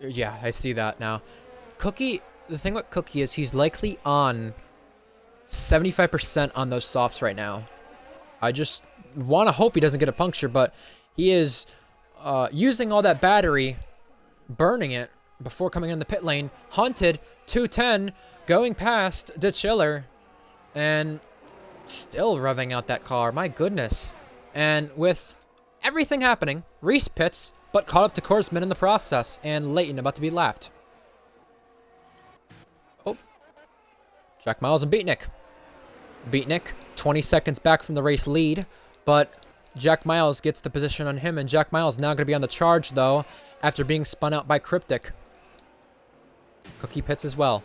yeah, I see that now. Cookie, the thing with Cookie is he's likely on 75% on those softs right now. I just want to hope he doesn't get a puncture, but he is using all that battery, burning it before coming in the pit lane. Hunted, 210, going past DeChiller. And still revving out that car. My goodness. And with everything happening, Reese pits, but caught up to Korsman in the process. And Leighton about to be lapped. Oh. Jack Miles and Beatnik. Beatnik, 20 seconds back from the race lead. But Jack Miles gets the position on him. And Jack Miles now going to be on the charge, though, after being spun out by Cryptic. Cookie pits as well.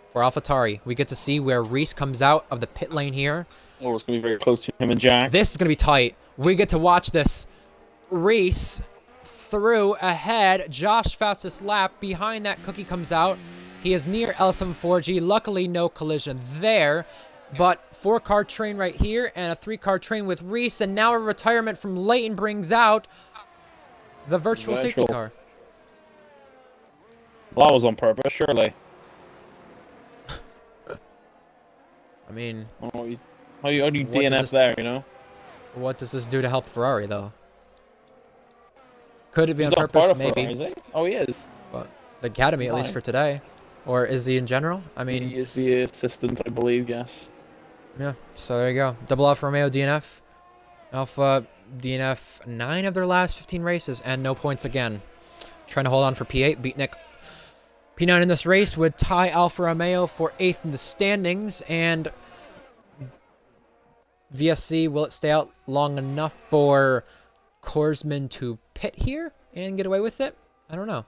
For AlphaTauri, we get to see where Reese comes out of the pit lane here. Oh, it's going to be very close to him and Jack. This is going to be tight. We get to watch this. Reese through ahead. Josh fastest lap. Behind that, Cookie comes out. He is near L74G. Luckily, no collision there. But 4-car train right here and a 3-car train with Reese. And now a retirement from Leighton brings out the virtual safety car. Well, that was on purpose, surely. I mean, how do you DNF there, you know? What does this do to help Ferrari, though? Could it be on purpose? Maybe. Ferrari, is he? Oh, he is. But the Academy, at least for today. Or is he in general? I mean... He is the assistant, I believe, yes. Yeah, so there you go. Double Alfa Romeo DNF. Alpha DNF 9 of their last 15 races, and no points again. Trying to hold on for P8. Beatnik P9 in this race would tie Alfa Romeo for 8th in the standings, and VSC, will it stay out long enough for Korsman to pit here and get away with it? I don't know.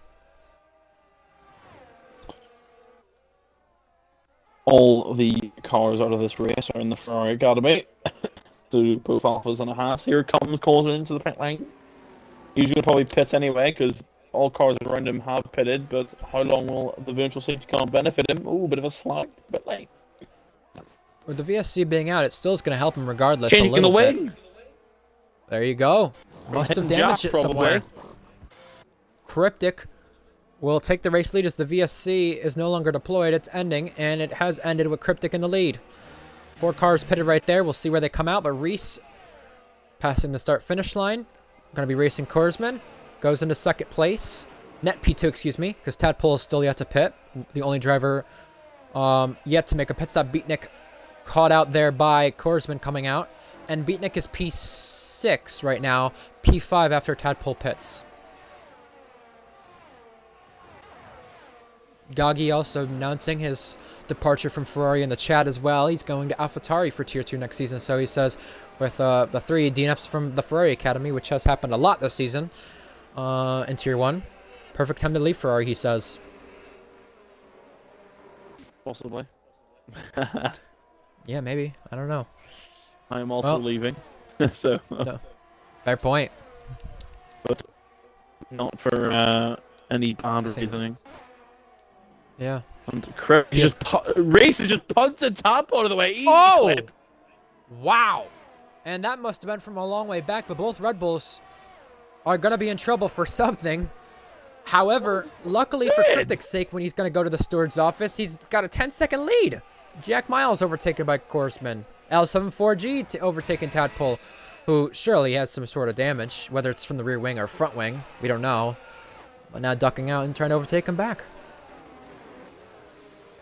All the cars out of this race are in the Ferrari Academy. So both Alphas and a Haas. Here comes Korsman into the pit lane. He's going to probably pit anyway, because all cars around him have pitted, but how long will the virtual safety car benefit him? Ooh, bit of a slack, but late. With the VSC being out, it still is going to help him regardless Changing a little the bit. wing. There you go. Must have damaged it somewhere. Cryptic will take the race lead as the VSC is no longer deployed. It's ending, and it has ended with Cryptic in the lead. 4 cars pitted right there. We'll see where they come out, but Reese passing the start-finish line. Going to be racing Korsman. Goes into 2nd place. Net P2, excuse me, because Tadpole is still yet to pit. The only driver yet to make a pit stop. Beatnik caught out there by Korsman coming out. And Beatnik is P6 right now. P5 after Tadpole pits. Gaggi also announcing his departure from Ferrari in the chat as well. He's going to AlphaTauri for Tier 2 next season. So he says with the 3 DNFs from the Ferrari Academy, which has happened a lot this season, in Tier 1. Perfect time to leave Ferrari, he says. Possibly. Yeah, maybe. I don't know. I am also leaving. So. No. Fair point. But not for any bad reasoning. Yeah. And Race just punted top out of the way. Easy clip. Wow. And that must have been from a long way back, but both Red Bulls are going to be in trouble for something. However, luckily for Cryptic's sake, when he's going to go to the steward's office, he's got a 10-second lead. Jack Miles overtaken by Korsman. L74G overtaken Tadpole, who surely has some sort of damage, whether it's from the rear wing or front wing. We don't know. But now ducking out and trying to overtake him back.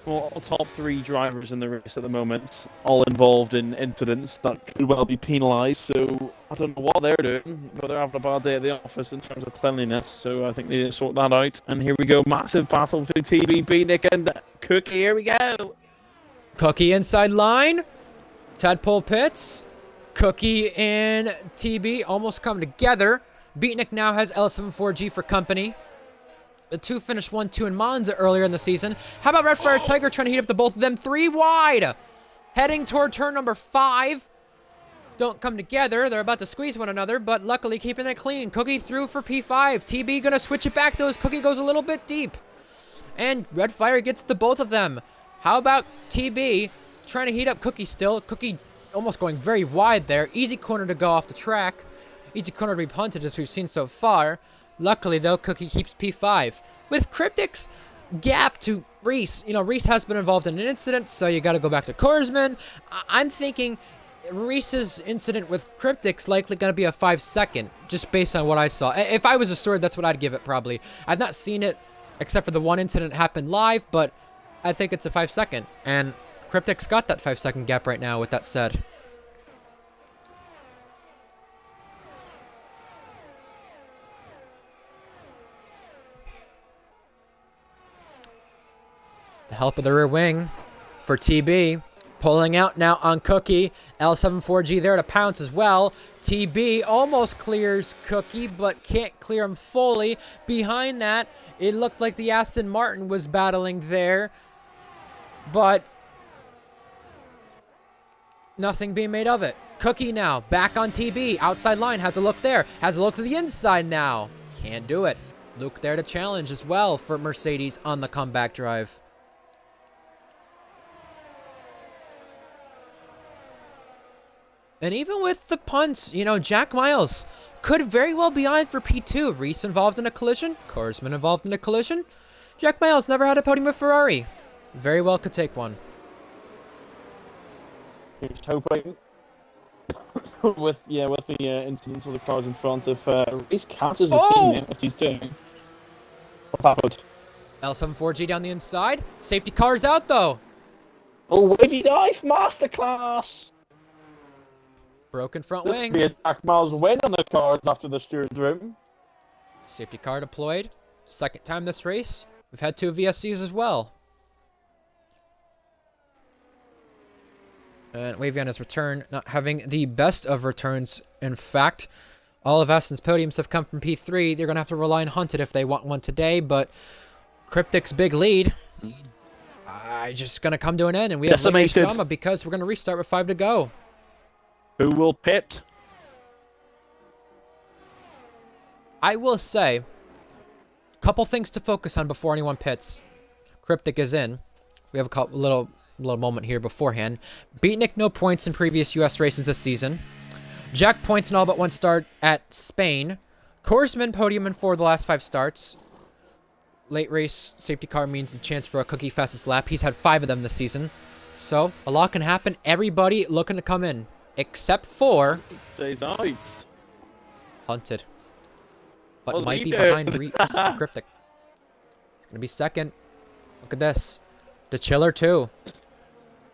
Well, top 3 drivers in the race at the moment, all involved in incidents that could well be penalised, so I don't know what they're doing, but they're having a bad day at the office in terms of cleanliness, so I think they need to sort that out. And here we go, massive battle for TV, Beatnik and Cookie, here we go! Cookie inside line, Tadpole pits, Cookie and TB almost come together. Beatnik now has L74G for company. The 2 finished 1-2 in Monza earlier in the season. How about Red Fire Tiger trying to heat up the both of them? 3 wide. Heading toward turn number 5. Don't come together. They're about to squeeze one another, but luckily keeping it clean. Cookie through for P5. TB going to switch it back, though, as Cookie goes a little bit deep. And Red Fire gets the both of them. How about TB trying to heat up Cookie still? Cookie almost going very wide there. Easy corner to go off the track. Easy corner to be punted, as we've seen so far. Luckily, though, Cookie keeps P5. With Cryptic's gap to Reese, you know, Reese has been involved in an incident, so you got to go back to Korsman. I'm thinking Reese's incident with Cryptic's likely going to be a 5-second, just based on what I saw. If I was a steward, that's what I'd give it, probably. I've not seen it, except for the one incident happened live, but I think it's a 5-second. And Cryptic's got that 5-second gap right now, with that said. The help of the rear wing for TB. Pulling out now on Cookie. L74G there to pounce as well. TB almost clears Cookie, but can't clear him fully. Behind that, it looked like the Aston Martin was battling there. But nothing being made of it. Cookie now, back on TB. Outside line, has a look there. Has a look to the inside now. Can't do it. Luke there to challenge as well for Mercedes on the comeback drive. And even with the punts, you know, Jack Miles could very well be eyed for P2. Reese involved in a collision. Korsman involved in a collision. Jack Miles never had a podium with Ferrari. Very well could take one. Just hoping with the incidents of the cars in front, if Reese counts as a teammate, what he's doing. What happened? L74G down the inside. Safety car's out though. Oh, wavy dive masterclass! Broken front This wing. would be a Jack Miles win on the cars after the stewards room. Safety car deployed. Second time this race. We've had 2 VSCs as well. And Wavy on his return, not having the best of returns. In fact, all of Aston's podiums have come from P3. They're going to have to rely on Hunted if they want one today, but Cryptic's big lead just going to come to an end, and we have late race drama because we're going to restart with 5 to go. Who will pit? I will say, a couple things to focus on before anyone pits. Cryptic is in. We have a little moment here beforehand. Beatnik, no points in previous U.S. races this season. Jack points in all but one start at Spain. Korsman podium in 4 of the last 5 starts. Late race safety car means a chance for a Cookie fastest lap. He's had 5 of them this season. So, a lot can happen. Everybody looking to come in. Except for Hunted. But might be behind Cryptic. He's going to be second. Look at this. The Chiller too.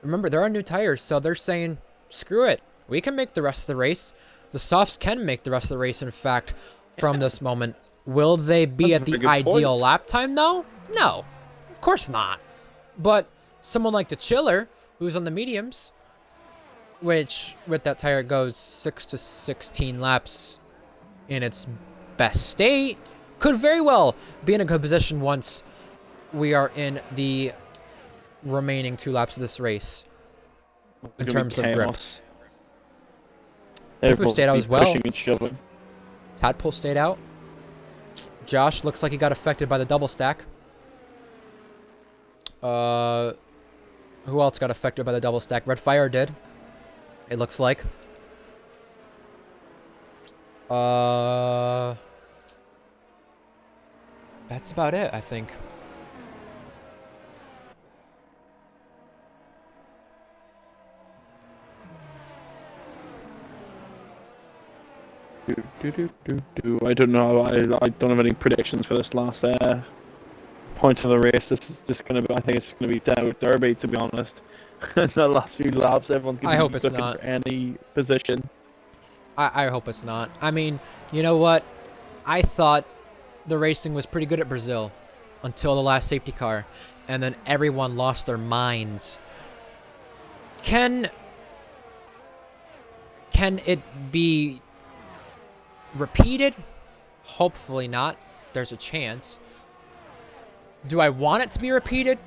Remember, there are new tires, so they're saying, screw it. We can make the rest of the race. The softs can make the rest of the race, in fact, from this moment. Will they be at the ideal lap time, though? No. Of course not. But someone like the Chiller, who's on the mediums, which, with that tire, goes 6 to 16 laps in its best state, could very well be in a good position once we are in the remaining 2 laps of this race in terms of grip. Tadpole stayed out as well. Tadpole stayed out. Josh looks like he got affected by the double stack. Who else got affected by the double stack? Red Fire did. It looks like. That's about it, I think. I don't know. I don't have any predictions for this last point of the race. This is just going to be. I think it's just going to be Derby, to be honest. The last few laps, everyone's going to be looking for any position. I hope it's not. I mean, you know what? I thought the racing was pretty good at Brazil until the last safety car, and then everyone lost their minds. Can it be repeated? Hopefully not. There's a chance. Do I want it to be repeated?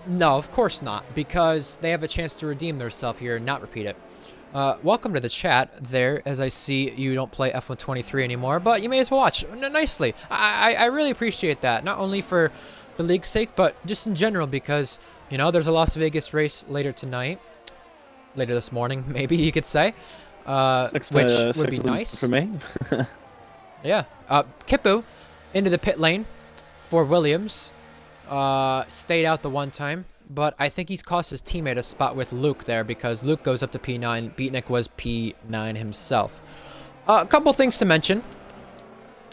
No, of course not, because they have a chance to redeem themselves here and not repeat it. Welcome to the chat there, as I see you don't play F123 anymore, but you may as well watch nicely. I really appreciate that, not only for the league's sake, but just in general, because, you know, there's a Las Vegas race later tonight, later this morning, maybe you could say, which would be nice. For me. Yeah. Kipu into the pit lane for Williams. Stayed out the one time, but I think he's cost his teammate a spot with Luke there because Luke goes up to P9. Beatnik was P9 himself. A couple things to mention.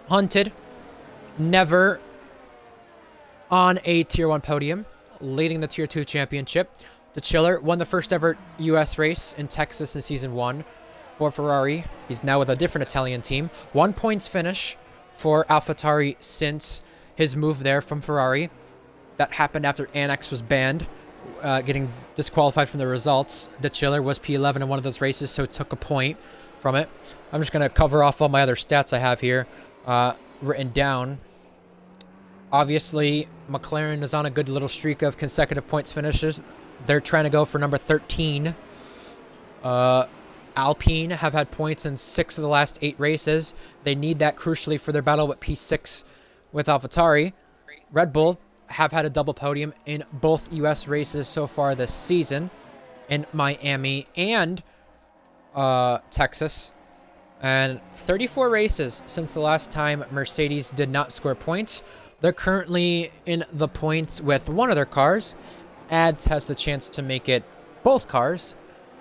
Hunted, never on a Tier 1 podium, leading the Tier 2 championship. De Chiller won the first ever U.S. race in Texas in Season 1 for Ferrari. He's now with a different Italian team. 1 points finish for AlphaTauri since his move there from Ferrari. That happened after Annex was banned, getting disqualified from the results. De Chiller was P11 in one of those races, so took a point from it. I'm just going to cover off all my other stats I have here written down. Obviously, McLaren is on a good little streak of consecutive points finishes. They're trying to go for number 13. Alpine have had points in 6 of the last 8 races. They need that crucially for their battle with P6 with AlphaTauri. Red Bull have had a double podium in both U.S. races so far this season, in Miami and Texas. And 34 races since the last time Mercedes did not score points. They're currently in the points with one of their cars. Ads has the chance to make it both cars.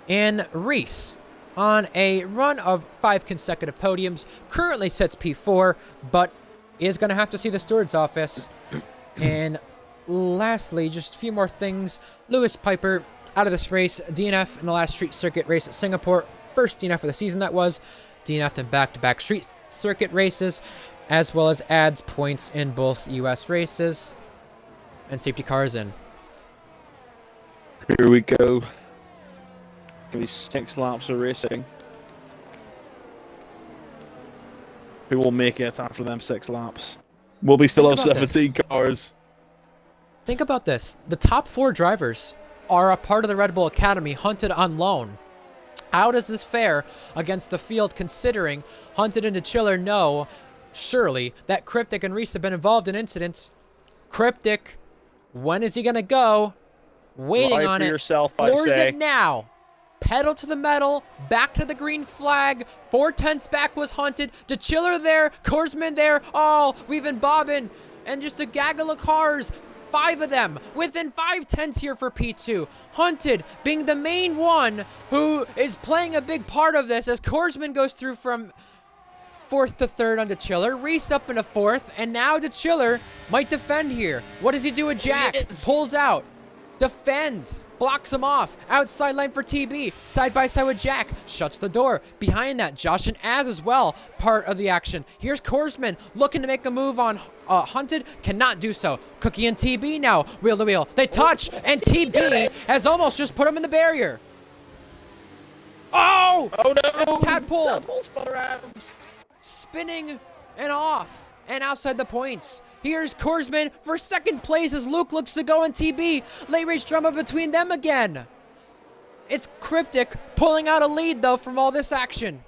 And Reese, on a run of 5 consecutive podiums, currently sits P4, but is going to have to see the steward's office. And lastly, just a few more things. Lewis Piper out of this race. DNF in the last street circuit race at Singapore. First DNF of the season that was. DNF'd in back-to-back street circuit races, as well as adds points in both U.S. races. And safety car is in. Here we go. Gonna be 6 laps of racing. Who will make it after them 6 laps? Will we still have 17 cars? Think about this. The top 4 drivers are a part of the Red Bull Academy, hunted on loan. How does this fare against the field, considering Hunted and De Chiller know, surely, that Cryptic and Reese have been involved in incidents? Cryptic, when is he going to go? Waiting on it. Floors it now. Pedal to the metal, back to the green flag. 4/10 back was Hunted. De Chiller there, Korsman there. Oh, we've been bobbing. And just a gaggle of cars. 5 of them within 5/10 here for P2. Hunted being the main one who is playing a big part of this as Korsman goes through from 4th to 3rd on De Chiller. Reese up into 4th, and now De Chiller might defend here. What does he do with Jack? Pulls out. Defends, blocks him off, outside lane for TB, side by side with Jack, shuts the door. Behind that, Josh and Az as well, part of the action. Here's Korsman looking to make a move on Hunted, cannot do so. Cookie and TB now, wheel to wheel. They touch, and TB has almost just put him in the barrier. Oh! Oh no! That's Tadpole. Tadpole spun around. Spinning and off, and outside the points. Here's Korsman for 2nd place as Luke looks to go in TB. Late race drama between them again. It's Cryptic pulling out a lead, though, from all this action.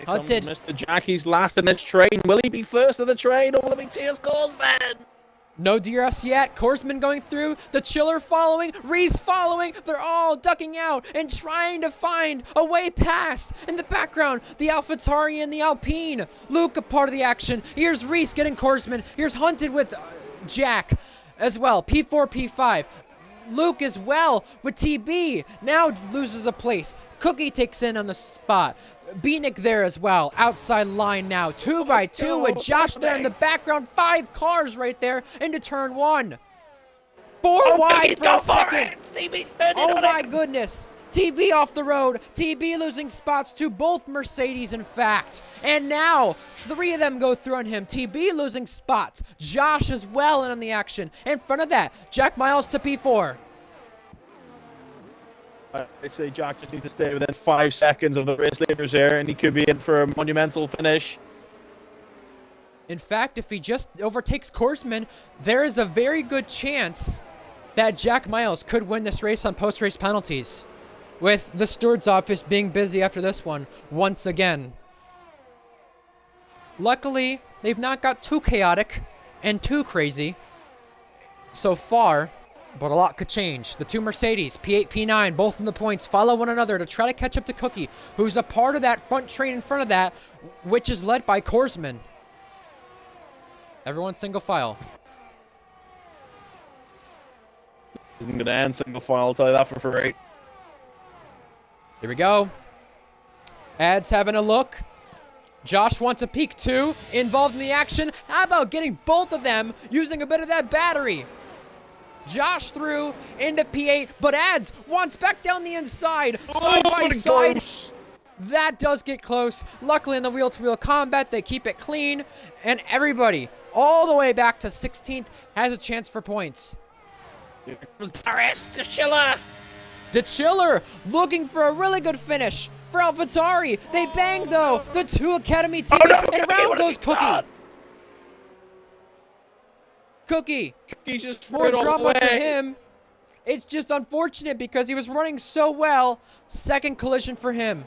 Hunted. Mr. Jackie's last in this train. Will he be first in the train, or will it be T.S. Korsman? No DRS yet. Korsman going through. The Chiller following. Reese following. They're all ducking out and trying to find a way past. In the background, the AlphaTauri and the Alpine. Luke a part of the action. Here's Reese getting Korsman. Here's Hunted with Jack as well. P4, P5. Luke as well with TB. Now loses a place. Cookie takes in on the spot. Beanick there as well. Outside line now. 2 by 2 with Josh there in the background. 5 cars right there into turn 1. 4 wide for a second. Oh my goodness. TB off the road. TB losing spots to both Mercedes, in fact. And now 3 of them go through on him. TB losing spots. Josh as well in on the action. In front of that, Jack Miles to P4. I say Jack just needs to stay within 5 seconds of the race leaders here, and he could be in for a monumental finish. In fact, if he just overtakes Korsman, there is a very good chance that Jack Miles could win this race on post-race penalties, with the steward's office being busy after this one once again. Luckily, they've not got too chaotic and too crazy so far, but a lot could change. The 2 Mercedes, P8, P9, both in the points, follow one another to try to catch up to Cookie, who's a part of that front train in front of that, which is led by Korsman. Everyone single file. Isn't going to end single file, I'll tell you that for free. Here we go. Ads having a look. Josh wants a peek too, involved in the action. How about getting both of them using a bit of that battery? Josh through into P8, but Ads wants back down the inside, side by side. Close. That does get close. Luckily in the wheel-to-wheel combat, they keep it clean, and everybody, all the way back to 16th, has a chance for points. Here comes Paris, the Schiller. The Chiller looking for a really good finish for AlphaTauri. They bang though, the two Academy teammates, and around goes Cookie. Cookie, He's just more threw it all drama to away. him. It's just unfortunate because he was running so well. Second collision for him.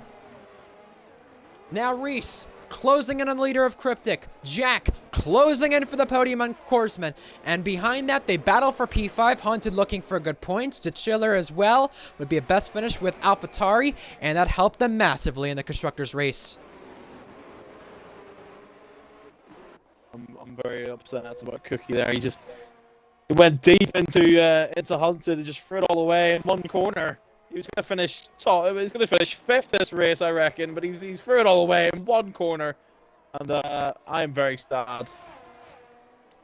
Now Reese closing in on the leader of Cryptic. Jack closing in for the podium on Korsman. And behind that, they battle for P5. Haunted looking for good points. The Chiller as well would be a best finish with AlphaTauri, and that helped them massively in the Constructors race. I'm very upset about Cookie there. He went deep into Hunted and just threw it all away in one corner. He was going to finish top. He was going to finish 5th this race, I reckon, but he's threw it all away in one corner, and I'm very sad.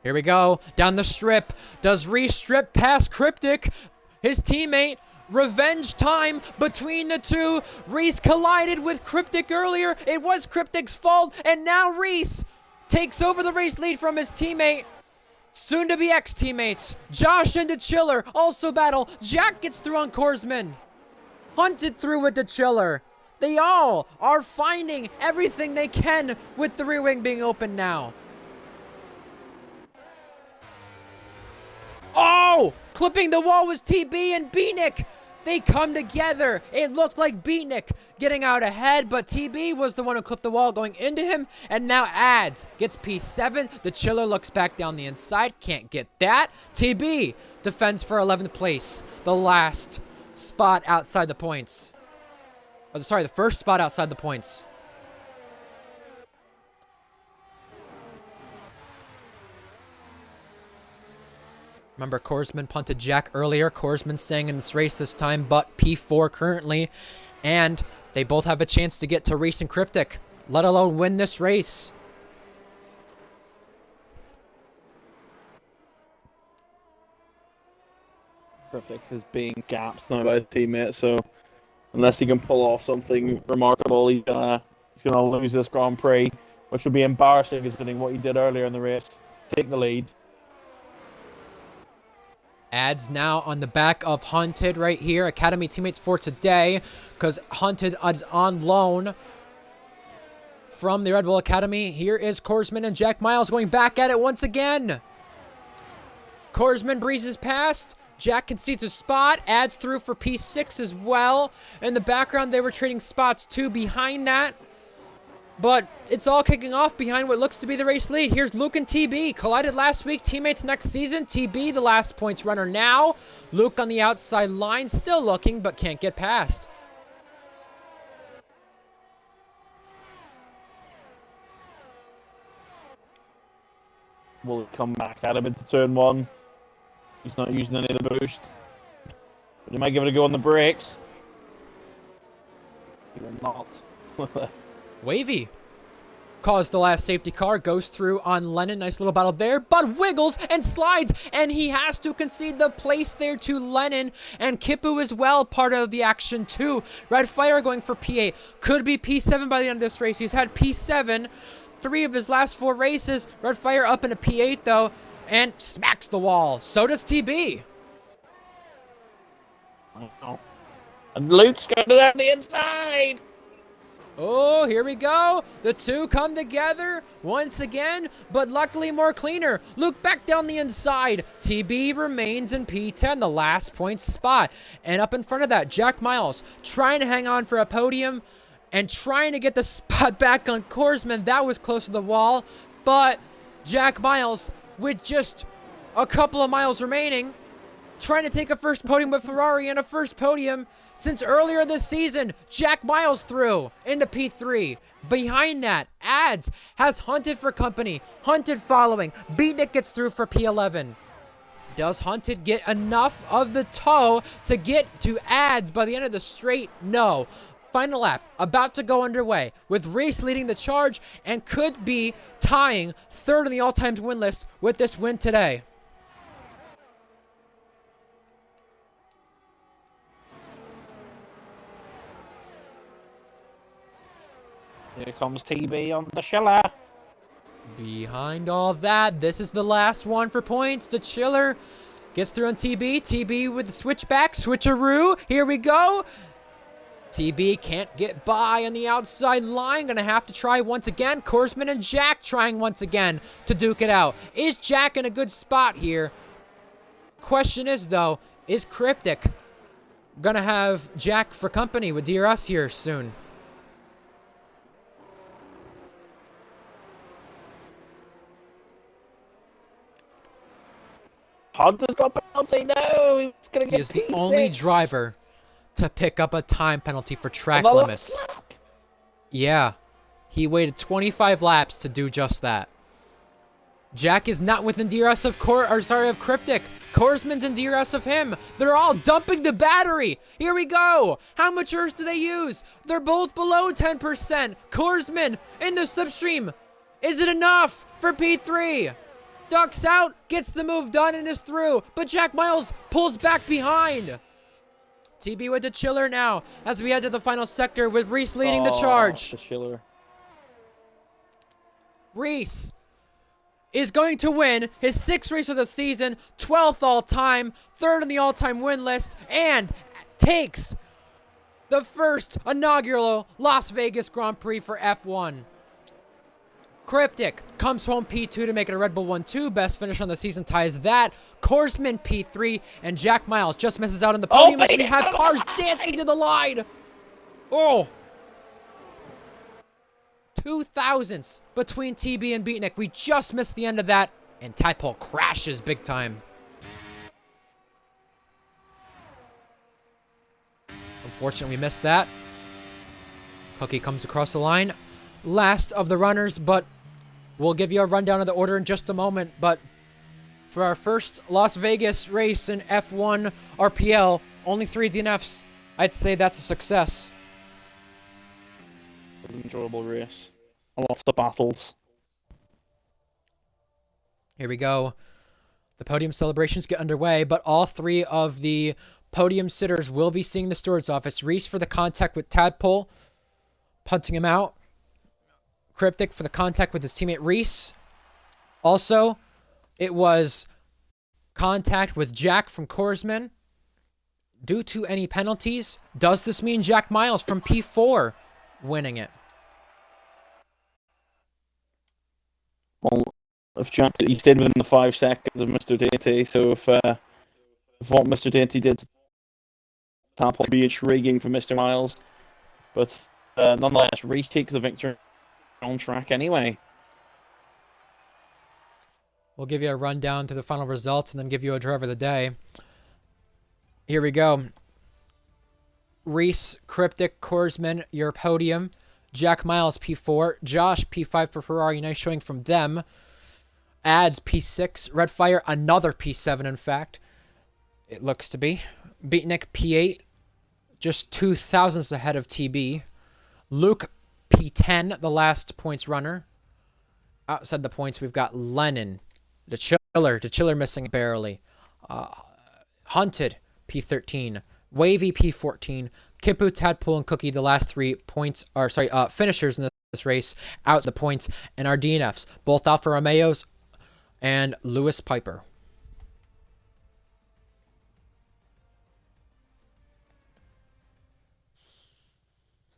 Here we go, down the strip. Does Reese strip past Cryptic? His teammate. Revenge time between the two. Reese collided with Cryptic earlier. It was Cryptic's fault, and now Reese takes over the race lead from his teammate. Soon to be ex-teammates. Josh and the Chiller also battle. Jack gets through on Korsman. Hunted through with the Chiller. They all are finding everything they can with the rear wing being open now. Oh! Clipping the wall was TB and Beatnik. They come together. It looked like Beatnik getting out ahead, but TB was the one who clipped the wall going into him, and now Ads gets P7. The Chiller looks back down the inside. Can't get that. TB defends for 11th place. The last spot outside the points. Oh, sorry, the first spot outside the points. Remember, Korsman punted Jack earlier. Korsman staying in this race this time, but P4 currently. And they both have a chance to get to Reese and Cryptic, let alone win this race. Cryptic is being gapped now by his teammate, so unless he can pull off something remarkable, he's gonna lose this Grand Prix, which would be embarrassing considering what he did earlier in the race. Take the lead. Ads now on the back of Hunted right here. Academy teammates for today, because Hunted is on loan from the Red Bull Academy. Here is Korsman and Jack Miles going back at it once again. Korsman breezes past. Jack concedes a spot. Ads through for P6 as well. In the background, they were trading spots too behind that. But it's all kicking off behind what looks to be the race lead. Here's Luke and TB. Collided last week. Teammates next season. TB, the last points runner now. Luke on the outside line. Still looking, but can't get past. Will it come back at him into turn 1? He's not using any of the boost. But he might give it a go on the brakes. He will not. Wavy caused the last safety car, goes through on Lennon. Nice little battle there, but wiggles and slides, and he has to concede the place there to Lennon. And Kipu as well, part of the action too. Red Fire going for P8. Could be P7 by the end of this race. He's had P7 3 of his last 4 races. Red Fire up into P8 though, and smacks the wall. So does TB. And Luke's going to that on the inside. Oh, here we go. The two come together once again, but luckily more cleaner. Luke back down the inside. TB remains in P10, the last point spot. And up in front of that, Jack Miles trying to hang on for a podium and trying to get the spot back on Korsman. That was close to the wall, but Jack Miles, with just a couple of miles remaining, trying to take a first podium with Ferrari and a first podium since earlier this season. Jack Miles through into P3. Behind that, Ads has Hunted for company. Hunted following. Beatnik gets through for P11. Does Hunted get enough of the toe to get to Ads by the end of the straight? No. Final lap about to go underway with Reese leading the charge and could be tying third in the all-time win list with this win today. Here comes TB on the Schiller. Behind all that, this is the last one for points. The Chiller gets through on TB. TB with the switchback, switcheroo. Here we go. TB can't get by on the outside line. Gonna have to try once again. Korsman and Jack trying once again to duke it out. Is Jack in a good spot here? Question is, though, is Cryptic gonna have Jack for company with DRS here soon? Honda's got penalty. No, he's gonna get He is the only driver to pick up a time penalty for track limits. Yeah, he waited 25 laps to do just that. Jack is not within DRS of Cryptic. Korsman's in DRS of him. They're all dumping the battery. Here we go. How much ERS do they use? They're both below 10%. Korsman in the slipstream. Is it enough for P3? Ducks out, gets the move done, and is through. But Jack Miles pulls back behind. TB with the Chiller now as we head to the final sector with Reese leading the charge. The Chiller. Reese is going to win his 6th race of the season, 12th all-time, 3rd in the all-time win list, and takes the first inaugural Las Vegas Grand Prix for F1. Cryptic comes home P2 to make it a Red Bull 1-2. Best finish on the season ties that. Korsman P3, and Jack Miles just misses out on the podium as we have cars dancing to the line. Oh! 2,000ths between TB and Beatnik. We just missed the end of that, and Tadpole crashes big time. Unfortunately, we missed that. Cookie comes across the line. Last of the runners, but we'll give you a rundown of the order in just a moment. But for our first Las Vegas race in F1 RPL, only 3 DNFs. I'd say that's a success. An enjoyable race. Lots of battles. Here we go. The podium celebrations get underway, but all 3 of the podium sitters will be seeing the steward's office. Reese for the contact with Tadpole, punting him out. Cryptic for the contact with his teammate Reese. Also, it was contact with Jack from Korsman. Due to any penalties, does this mean Jack Miles from P4 winning it? Well, if Jack, he stayed within the 5 seconds of Mr. Dainty, so if what Mr. Dainty did, Tap will be intriguing for Mr. Miles. But nonetheless, Reese takes the victory on track anyway. We'll give you a rundown to the final results and then give you a driver of the day. Here we go. Reese, Cryptic, Korsman, your podium. Jack Miles, P4. Josh, P5 for Ferrari. Nice showing from them. Ads, P6. Redfire, another P7, in fact. It looks to be. Beatnik, P8. Just 2,000ths ahead of TB. Luke, P10, the last points runner. Outside the points, we've got Lennon, the Chiller missing barely. Hunted, P13. Wavy, P14. Kipu, Tadpole, and Cookie, the last 3 points, finishers in this race, out the points, and our DNFs, both Alfa Romeos and Lewis Piper.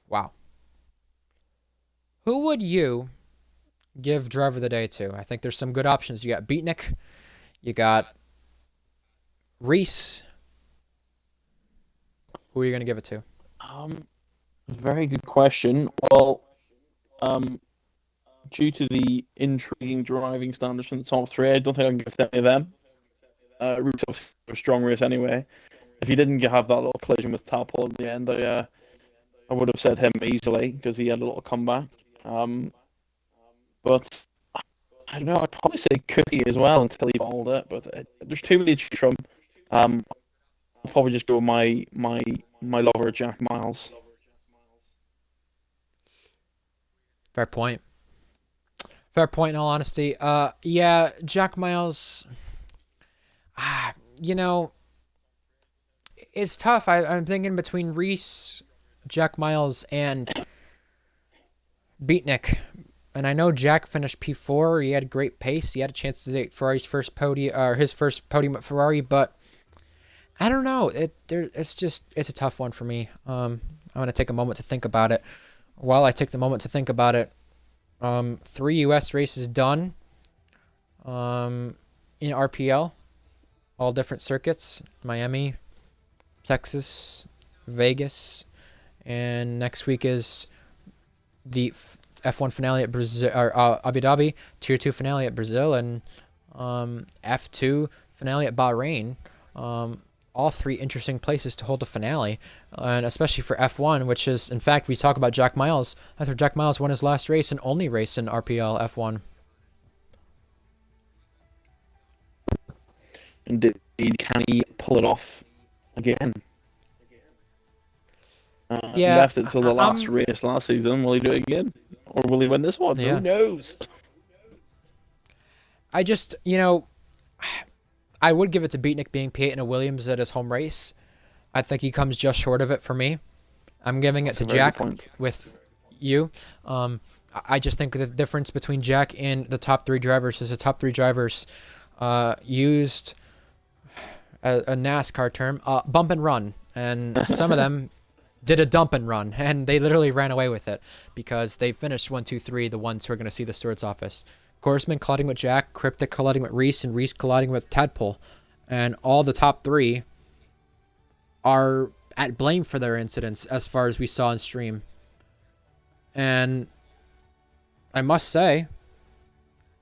Wow. Who would you give driver of the day to? I think there's some good options. You got Beatnik. You got Reese. Who are you going to give it to? Very good question. Well, due to the intriguing driving standards from the top 3, I don't think I can give it to any of them. Root's obviously a strong race anyway. If he didn't have that little collision with Tadpole at the end, I would have said him easily because he had a little comeback. But I don't know. I'd probably say Cookie as well until he balled it. But there's too many to choose from. I'll probably just go with my lover Jack Miles. Fair point. Fair point. In all honesty, yeah, Jack Miles. You know, it's tough. I'm thinking between Reese, Jack Miles, and Beatnik. And I know Jack finished P4. He had great pace. He had a chance to take Ferrari's first podium, or his first podium at Ferrari. But I don't know. It's a tough one for me. I'm gonna take a moment to think about it. While I take the moment to think about it, 3 U.S. races done. In RPL, all different circuits: Miami, Texas, Vegas, and next week is the F1 finale at Brazil, or Abu Dhabi, Tier 2 finale at Brazil, and F2 finale at Bahrain. All three interesting places to hold the finale, and especially for F1, which is, in fact, we talk about Jack Miles. That's where Jack Miles won his last race and only race in RPL F1. And can he pull it off again? He Yeah, left it till the last race last season. Will he do it again? Or will he win this one? Yeah. Who knows? I just, I would give it to Beatnik being P8 in a Williams at his home race. I think he comes just short of it for me. I'm giving it to Jack with you. I just think the difference between Jack and the top 3 drivers is the top 3 drivers used a NASCAR term, bump and run. And some of them did a dump and run, and they literally ran away with it because they finished 1, 2, 3, the ones who are going to see the steward's office. Korsman colliding with Jack, Cryptic colliding with Reese, and Reese colliding with Tadpole. And all the top 3 are at blame for their incidents as far as we saw on stream. And I must say,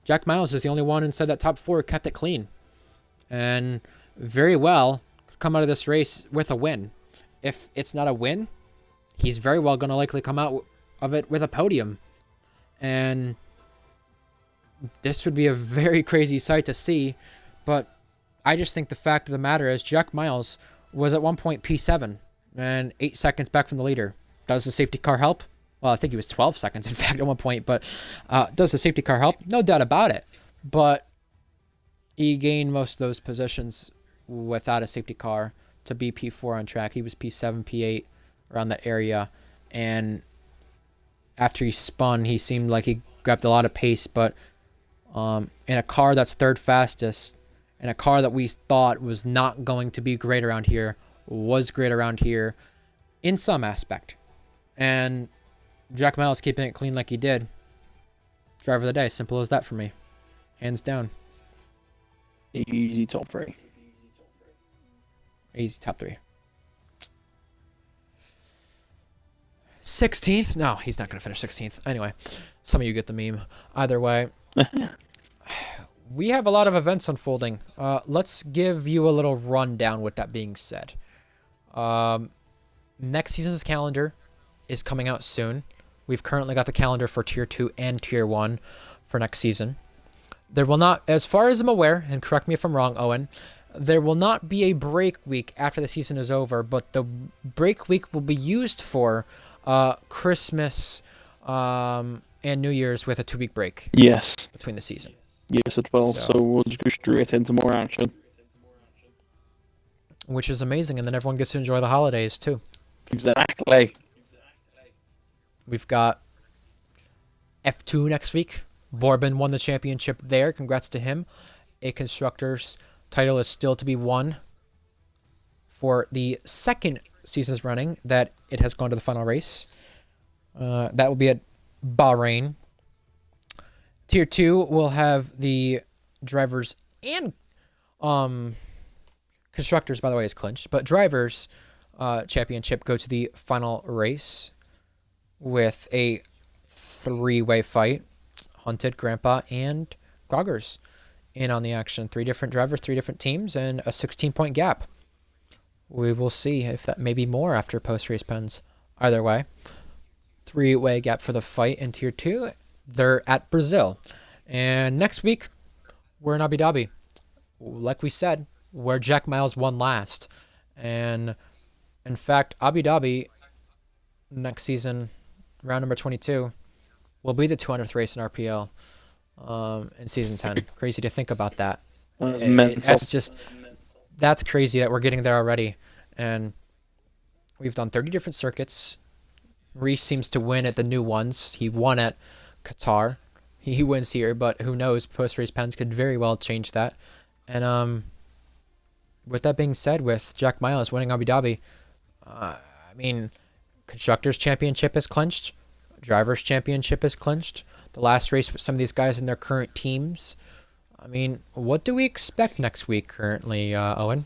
Jack Miles is the only one inside that top 4 who kept it clean. And very well come out of this race with a win. If it's not a win, he's very well going to likely come out of it with a podium. And this would be a very crazy sight to see. But I just think the fact of the matter is Jack Miles was at one point P7 and 8 seconds back from the leader. Does the safety car help? Well, I think he was 12 seconds, in fact, at one point. But does the safety car help? No doubt about it. But he gained most of those positions without a safety car to be P4 on track. He was P7, P8, around that area. And after he spun, he seemed like he grabbed a lot of pace. But in a car that's 3rd fastest, in a car that we thought was not going to be great around here, was great around here in some aspect. And Jack Miles keeping it clean like he did. Driver of the day. Simple as that for me. Hands down. Easy top 3. Easy top 3. 16th? No, he's not going to finish 16th. Anyway, some of you get the meme. Either way, we have a lot of events unfolding. Let's give you a little rundown with that being said. Next season's calendar is coming out soon. We've currently got the calendar for Tier 2 and Tier 1 for next season. There will not, as far as I'm aware, and correct me if I'm wrong, Owen, there will not be a break week after the season is over, but the break week will be used for Christmas and New Year's with a 2-week break. Yes. Between the season. Yes, it will. So we'll just go straight into more action. Which is amazing, and then everyone gets to enjoy the holidays, too. Exactly. We've got F2 next week. Borbin won the championship there. Congrats to him. A Constructors title is still to be won for the 2nd seasons running that it has gone to the final race. That will be at Bahrain. Tier 2 will have the drivers and Constructors, by the way, is clinched. But drivers championship go to the final race with a 3-way fight. Hunted, Grandpa, and Groggers in on the action. 3 different drivers, 3 different teams, and a 16-point gap. We will see if that may be more after post-race pens. Either way, 3-way gap for the fight in Tier 2. They're at Brazil. And next week, we're in Abu Dhabi. Like we said, where Jack Miles won last. And, in fact, Abu Dhabi next season, round number 22, will be the 200th race in RPL in season 10. Crazy to think about that. That's mental. That's crazy that we're getting there already. And we've done 30 different circuits. Reese seems to win at the new ones. He won at Qatar. He wins here, but who knows? Post-race pens could very well change that. And with that being said, with Jack Miles winning Abu Dhabi, I mean, Constructors' Championship is clinched. Drivers' Championship is clinched. The last race with some of these guys in their current teams. I mean, what do we expect next week currently, Owen?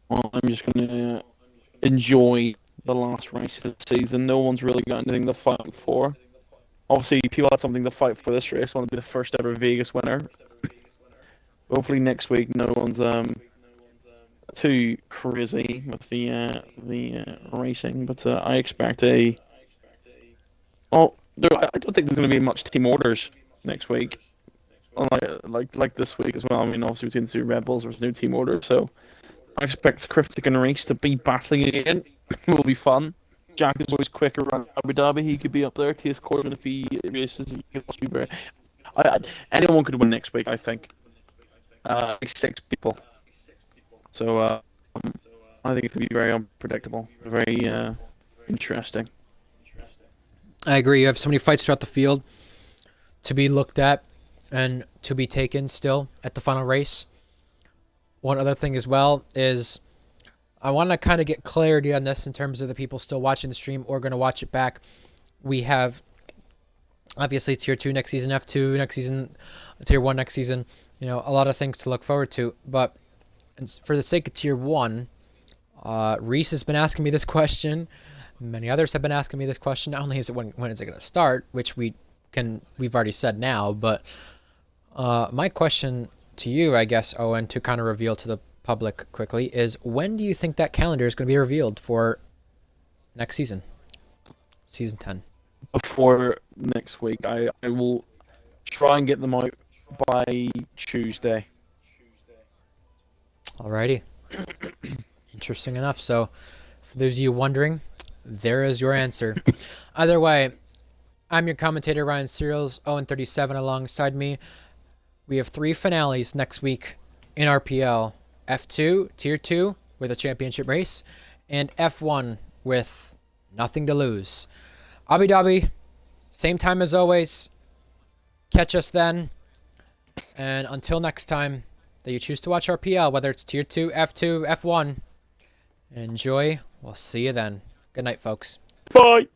Well, I'm just going to enjoy the last race of the season. No one's really got anything to fight for. Obviously, people had something to fight for this race. Want to be the first ever Vegas winner. Hopefully next week no one's too crazy with the racing, but I expect a. Well, I don't think there's going to be much team orders next week, like this week as well. I mean, obviously between the two Red Bulls, there's no team order, so I expect Cryptic and Reese to be battling again. It will be fun. Jack is always quick around Abu Dhabi. He could be up there. Case Corbin, if he races, he could also be very. Anyone could win next week, I think. 6 people. So I think it's going to be very unpredictable, very interesting. I agree. You have so many fights throughout the field to be looked at and to be taken still at the final race. One other thing as well is I want to kind of get clarity on this in terms of the people still watching the stream or going to watch it back. We have obviously Tier 2 next season, F2 next season, Tier 1 next season. You know, a lot of things to look forward to. But for the sake of Tier 1, Reese has been asking me this question. Many others have been asking me this question. Not only is it when is it going to start, which we've already said now, but my question to you, I guess, Owen, to kind of reveal to the public quickly, is when do you think that calendar is going to be revealed for next season, season 10? Before next week, I will try and get them out by Tuesday. Alrighty. Interesting enough. So, for those of you wondering, there is your answer. Either way, I'm your commentator, Ryan Searles, 0-37 alongside me. We have 3 finales next week in RPL. F2, Tier 2, with a championship race, and F1 with nothing to lose. Abu Dhabi, same time as always. Catch us then. And until next time that you choose to watch RPL, whether it's Tier 2, F2, F1, enjoy. We'll see you then. Good night, folks. Bye!